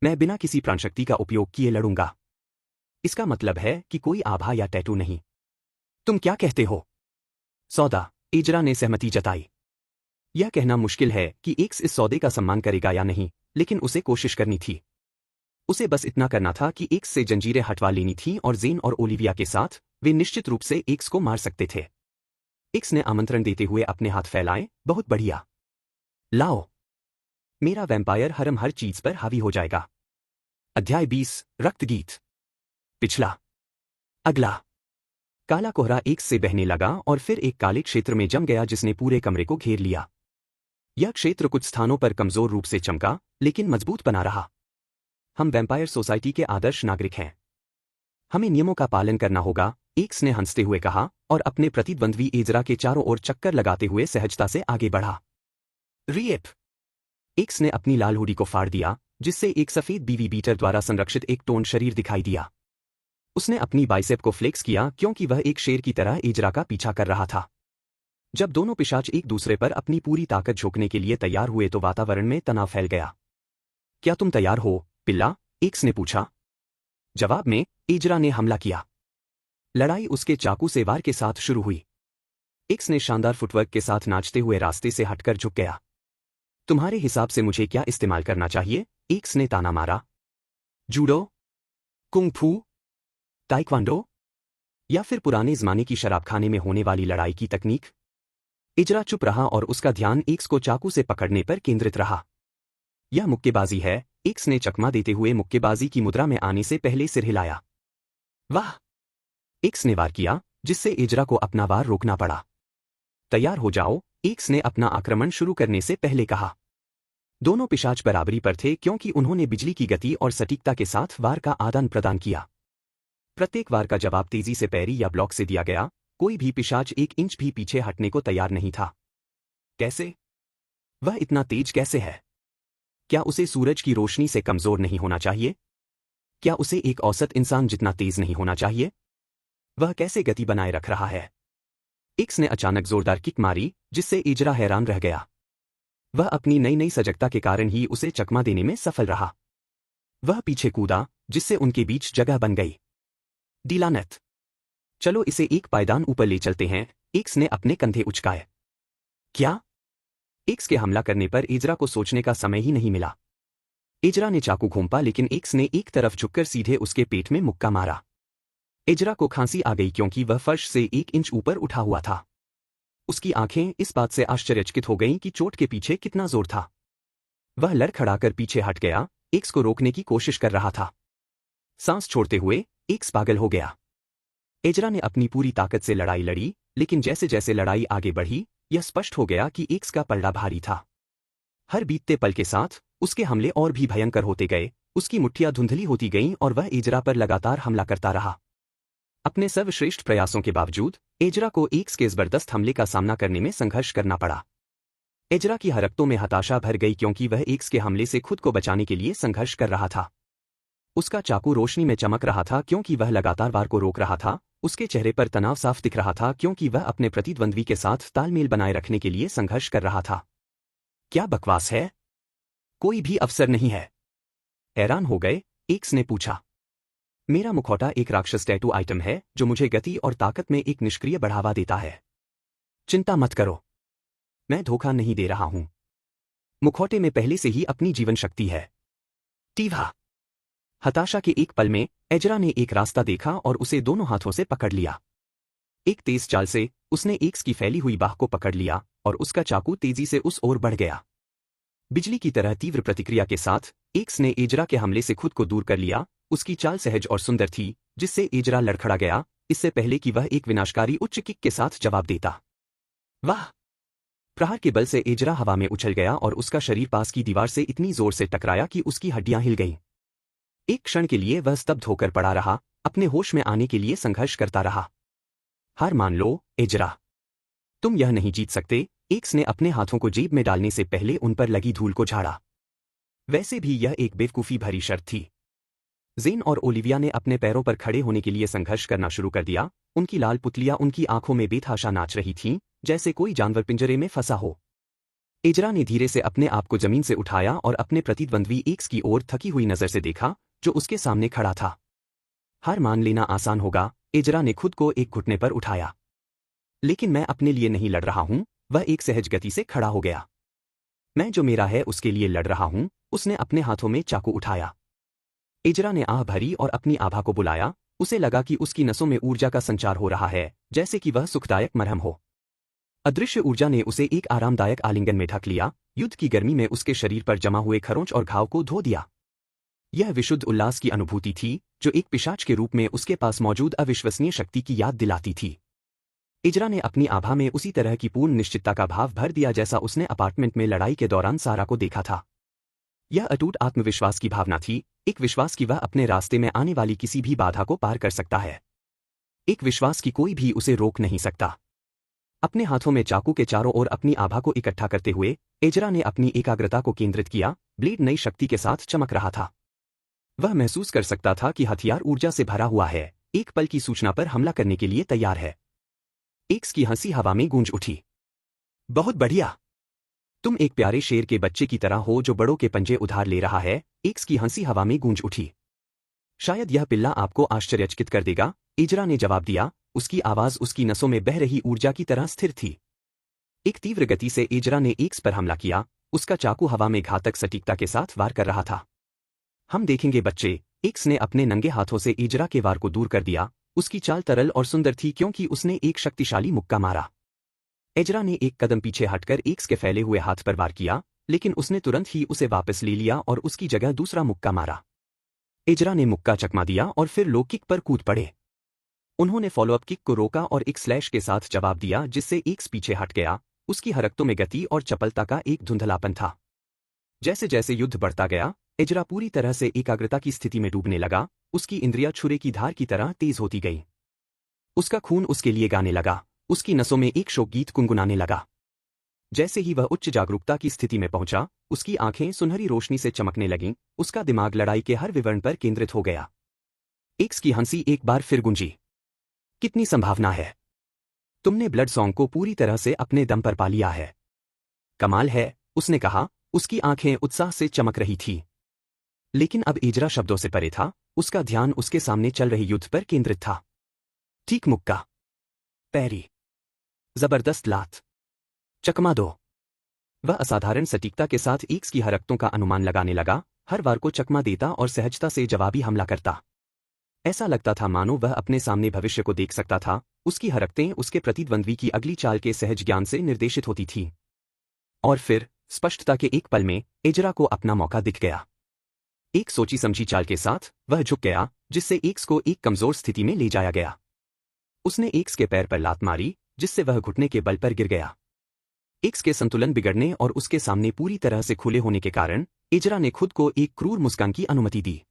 [SPEAKER 1] मैं बिना किसी प्राणशक्ति का उपयोग किए लड़ूंगा। इसका मतलब है कि कोई आभा या टैटू नहीं। तुम क्या कहते हो? सौदा, एजरा ने सहमति जताई। यह कहना मुश्किल है कि एक्स इस सौदे का सम्मान करेगा या नहीं, लेकिन उसे कोशिश करनी थी। उसे बस इतना करना था कि एक्स से जंजीरें हटवा लेनी थी और जेन और ओलिविया के साथ वे निश्चित रूप से एक्स को मार सकते थे। एक्स ने आमंत्रण देते हुए अपने हाथ फैलाए, बहुत बढ़िया। लाओ, मेरा वैम्पायर हरम हर चीज पर हावी हो जाएगा। अध्याय 20, रक्तगीत। पिछला। अगला। काला कोहरा एक्स से बहने लगा और फिर एक काले क्षेत्र में जम गया जिसने पूरे कमरे को घेर लिया। यह क्षेत्र कुछ स्थानों पर कमजोर रूप से चमका, लेकिन मजबूत बना रहा। हम वैम्पायर सोसाइटी के आदर्श नागरिक हैं। हमें नियमों का पालन करना होगा, एक्स ने हंसते हुए कहा और अपने प्रतिद्वंद्वी एजरा के चारों ओर चक्कर लगाते हुए सहजता से आगे बढ़ा। रिएप। एक्स ने अपनी लाल हुडी को फाड़ दिया, जिससे एक सफेद बीवी बीटर द्वारा संरक्षित एक टोन शरीर दिखाई दिया। उसने अपनी बाइसेप को फ्लेक्स किया क्योंकि वह एक शेर की तरह एजरा का पीछा कर रहा था। जब दोनों पिशाच एक दूसरे पर अपनी पूरी ताकत झोंकने के लिए तैयार हुए तो वातावरण में तनाव फैल गया। क्या तुम तैयार हो, पिल्ला? एक्स ने पूछा। जवाब में एजरा ने हमला किया। लड़ाई उसके चाकू से वार के साथ शुरू हुई। एक्स ने शानदार फुटवर्क के साथ नाचते हुए रास्ते से हटकर झुक गया। तुम्हारे हिसाब से मुझे क्या इस्तेमाल करना चाहिए? एक्स ने ताना मारा। जूडो, कुंग फू, ताइक्वांडो, या फिर पुराने जमाने की शराबखाने में होने वाली लड़ाई की तकनीक? एजरा चुप रहा और उसका ध्यान एक्स को चाकू से पकड़ने पर केंद्रित रहा। यह मुक्केबाजी है, एक्स ने चकमा देते हुए मुक्केबाजी की मुद्रा में आने से पहले सिर हिलाया। वाह! एक्स ने वार किया, जिससे एजरा को अपना वार रोकना पड़ा। तैयार हो जाओ, एक्स ने अपना आक्रमण शुरू करने से पहले कहा। दोनों पिशाच बराबरी पर थे क्योंकि उन्होंने बिजली की गति और सटीकता के साथ वार का आदान प्रदान किया। प्रत्येक वार का जवाब तेजी से पैरी या ब्लॉक से दिया गया, कोई भी पिशाच 1 इंच भी पीछे हटने को तैयार नहीं था। कैसे? वह इतना तेज कैसे है? क्या उसे सूरज की रोशनी से कमजोर नहीं होना चाहिए? क्या उसे एक औसत इंसान जितना तेज नहीं होना चाहिए? वह कैसे गति बनाए रख रहा है? एक्स ने अचानक जोरदार किक मारी, जिससे एजरा हैरान रह गया। वह अपनी नई नई सजगता के कारण ही उसे चकमा देने में सफल रहा। वह पीछे कूदा, जिससे उनके बीच जगह बन गई। डीलानेत, चलो इसे एक पायदान ऊपर ले चलते हैं, एक्स ने अपने कंधे उचकाए। क्या? एक्स के हमला करने पर एजरा को सोचने का समय ही नहीं मिला। एजरा ने चाकू घूंपा लेकिन एक्स ने एक तरफ झुककर सीधे उसके पेट में मुक्का मारा। एजरा को खांसी आ गई क्योंकि वह फर्श से 1 इंच ऊपर उठा हुआ था। उसकी आंखें इस बात से आश्चर्यचकित हो गईं कि चोट के पीछे कितना जोर था। वह लड़खड़ाकर पीछे हट गया, एक्स को रोकने की कोशिश कर रहा था। सांस छोड़ते हुए एक्स पागल हो गया। एजरा ने अपनी पूरी ताकत से लड़ाई लड़ी, लेकिन जैसे जैसे लड़ाई आगे बढ़ी, यह स्पष्ट हो गया कि एक्स का पलड़ा भारी था। हर बीतते पल के साथ उसके हमले और भी भयंकर होते गए, उसकी मुट्ठियां धुंधली होती गईं और वह एजरा पर लगातार हमला करता रहा। अपने सर्वश्रेष्ठ प्रयासों के बावजूद एजरा को एक्स के जबरदस्त हमले का सामना करने में संघर्ष करना पड़ा। एजरा की हरकतों में हताशा भर गई क्योंकि वह एक्स के हमले से खुद को बचाने के लिए संघर्ष कर रहा था। उसका चाकू रोशनी में चमक रहा था क्योंकि वह लगातार वार को रोक रहा था, उसके चेहरे पर तनाव साफ दिख रहा था क्योंकि वह अपने प्रतिद्वंद्वी के साथ तालमेल बनाए रखने के लिए संघर्ष कर रहा था। क्या बकवास है? कोई भी अवसर नहीं है। हैरान हो गए, एक्स ने पूछा। मेरा मुखौटा एक राक्षस टैटू आइटम है जो मुझे गति और ताकत में एक निष्क्रिय बढ़ावा देता है। चिंता मत करो, मैं धोखा नहीं दे रहा हूं। मुखौटे में पहले से ही अपनी जीवन शक्ति है। टीवा। हताशा के एक पल में एजरा ने एक रास्ता देखा और उसे दोनों हाथों से पकड़ लिया। एक तेज चाल से उसने एक्स की फैली हुई बाह को पकड़ लिया और उसका चाकू तेजी से उस ओर बढ़ गया। बिजली की तरह तीव्र प्रतिक्रिया के साथ एक्स ने एजरा के हमले से खुद को दूर कर लिया। उसकी चाल सहज और सुंदर थी, जिससे एजरा लड़खड़ा गया, इससे पहले कि वह एक विनाशकारी उच्च किक के साथ जवाब देता। वाह! प्रहार के बल से एजरा हवा में उछल गया और उसका शरीर पास की दीवार से इतनी जोर से टकराया कि उसकी हड्डियां हिल गईं। एक क्षण के लिए वह स्तब्ध होकर पड़ा रहा, अपने होश में आने के लिए संघर्ष करता रहा। हार मान लो, एजरा। तुम यह नहीं जीत सकते, एक्स ने अपने हाथों को जेब में डालने से पहले उन पर लगी धूल को झाड़ा। वैसे भी यह एक बेवकूफ़ी भरी शर्त थी। जेन और ओलिविया ने अपने पैरों पर खड़े होने के लिए संघर्ष करना शुरू कर दिया, उनकी लाल पुतलियां उनकी आंखों में बेतहाशा नाच रही थीं, जैसे कोई जानवर पिंजरे में फंसा हो। एजरा ने धीरे से अपने आप को जमीन से उठाया और अपने प्रतिद्वंद्वी एक्स की ओर थकी हुई नजर से देखा, जो उसके सामने खड़ा था। हार मान लेना आसान होगा, एजरा ने खुद को एक घुटने पर उठाया। लेकिन मैं अपने लिए नहीं लड़ रहा हूं, वह एक सहज गति से खड़ा हो गया। मैं जो मेरा है उसके लिए लड़ रहा हूं। उसने अपने हाथों में चाकू उठाया। एजरा ने आह भरी और अपनी आभा को बुलाया। उसे लगा कि उसकी नसों में ऊर्जा का संचार हो रहा है, जैसे कि वह सुखदायक मरहम हो। अदृश्य ऊर्जा ने उसे एक आरामदायक आलिंगन में ढक लिया, युद्ध की गर्मी में उसके शरीर पर जमा हुए खरोंच और घाव को धो दिया। यह विशुद्ध उल्लास की अनुभूति थी, जो एक पिशाच के रूप में उसके पास मौजूद अविश्वसनीय शक्ति की याद दिलाती थी। एजरा ने अपनी आभा में उसी तरह की पूर्ण निश्चितता का भाव भर दिया जैसा उसने अपार्टमेंट में लड़ाई के दौरान सारा को देखा था। यह अटूट आत्मविश्वास की भावना थी, एक विश्वास कि वह अपने रास्ते में आने वाली किसी भी बाधा को पार कर सकता है। एक विश्वास कि कोई भी उसे रोक नहीं सकता। अपने हाथों में चाकू के चारों ओर अपनी आभा को इकट्ठा करते हुए एजरा ने अपनी एकाग्रता को केंद्रित किया। ब्लेड नई शक्ति के साथ चमक रहा था। वह महसूस कर सकता था कि हथियार ऊर्जा से भरा हुआ है, एक पल की सूचना पर हमला करने के लिए तैयार है। एक्स की हंसी हवा में गूंज उठी। बहुत बढ़िया। तुम एक प्यारे शेर के बच्चे की तरह हो जो बड़ों के पंजे उधार ले रहा है। एक्स की हंसी हवा में गूंज उठी। शायद यह पिल्ला आपको आश्चर्यचकित कर देगा, एजरा ने जवाब दिया। उसकी आवाज उसकी नसों में बह रही ऊर्जा की तरह स्थिर थी। एक तीव्र गति से एजरा ने एक्स पर हमला किया। उसका चाकू हवा में घातक सटीकता के साथ वार कर रहा था। हम देखेंगे बच्चे। एक्स ने अपने नंगे हाथों से एजरा के वार को दूर कर दिया। उसकी चाल तरल और सुंदर थी क्योंकि उसने एक शक्तिशाली मुक्का मारा। एजरा ने एक कदम पीछे हटकर एक्स के फैले हुए हाथ पर वार किया, लेकिन उसने तुरंत ही उसे वापस ले लिया और उसकी जगह दूसरा मुक्का मारा। एजरा ने मुक्का चकमा दिया और फिर लो किक पर कूद पड़े। उन्होंने फॉलोअप किक को रोका और एक स्लैश के साथ जवाब दिया जिससे एक्स पीछे हट गया। उसकी हरकतों में गति और चपलता का एक धुंधलापन था। जैसे जैसे युद्ध बढ़ता गया, एजरा पूरी तरह से एकाग्रता की स्थिति में डूबने लगा। उसकी इंद्रियां छुरे की धार की तरह तेज होती गईं। उसका खून उसके लिए गाने लगा। उसकी नसों में एक शोक गीत गुनगुनाने लगा। जैसे ही वह उच्च जागरूकता की स्थिति में पहुंचा, उसकी आंखें सुनहरी रोशनी से चमकने लगीं। उसका दिमाग लड़ाई के हर विवरण पर केंद्रित हो गया। एक्स की हंसी एक बार फिर गूंजी। कितनी संभावना है। तुमने ब्लड सॉन्ग को पूरी तरह से अपने दम पर पा लिया है। कमाल है, उसने कहा। उसकी आंखें उत्साह से चमक रही थीं। लेकिन अब एजरा शब्दों से परे था। उसका ध्यान उसके सामने चल रहे युद्ध पर केंद्रित था। ठीक मुक्का, पैरी, जबरदस्त लात, चकमा दो। वह असाधारण सटीकता के साथ एक्स की हरकतों का अनुमान लगाने लगा, हर वार को चकमा देता और सहजता से जवाबी हमला करता। ऐसा लगता था मानो वह अपने सामने भविष्य को देख सकता था। उसकी हरकतें उसके प्रतिद्वंद्वी की अगली चाल के सहज ज्ञान से निर्देशित होती थीं। और फिर स्पष्टता के एक पल में एजरा को अपना मौका दिख गया। एक सोची समझी चाल के साथ वह झुक गया, जिससे एक्स को एक कमजोर स्थिति में ले जाया गया। उसने एक्स के पैर पर लात मारी, जिससे वह घुटने के बल पर गिर गया। एक्स के संतुलन बिगड़ने और उसके सामने पूरी तरह से खुले होने के कारण एजरा ने खुद को एक क्रूर मुस्कान की अनुमति दी।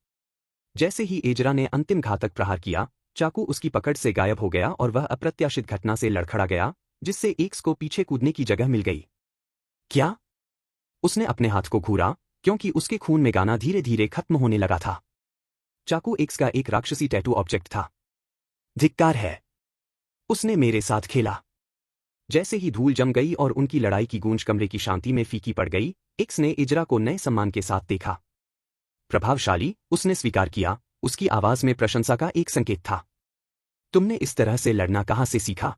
[SPEAKER 1] जैसे ही एजरा ने अंतिम घातक प्रहार किया, चाकू उसकी पकड़ से गायब हो गया और वह अप्रत्याशित घटना से लड़खड़ा गया, जिससे एक्स को पीछे कूदने की जगह मिल गई। क्या? उसने अपने हाथ को घूरा, क्योंकि उसके खून में गाना धीरे धीरे खत्म होने लगा था। चाकू एक्स का एक राक्षसी टैटू ऑब्जेक्ट था। धिक्कार है। उसने मेरे साथ खेला। जैसे ही धूल जम गई और उनकी लड़ाई की गूंज कमरे की शांति में फीकी पड़ गई, एक्स ने एजरा को नए सम्मान के साथ देखा। प्रभावशाली, उसने स्वीकार किया। उसकी आवाज में प्रशंसा का एक संकेत था। तुमने इस तरह से लड़ना कहाँ से सीखा?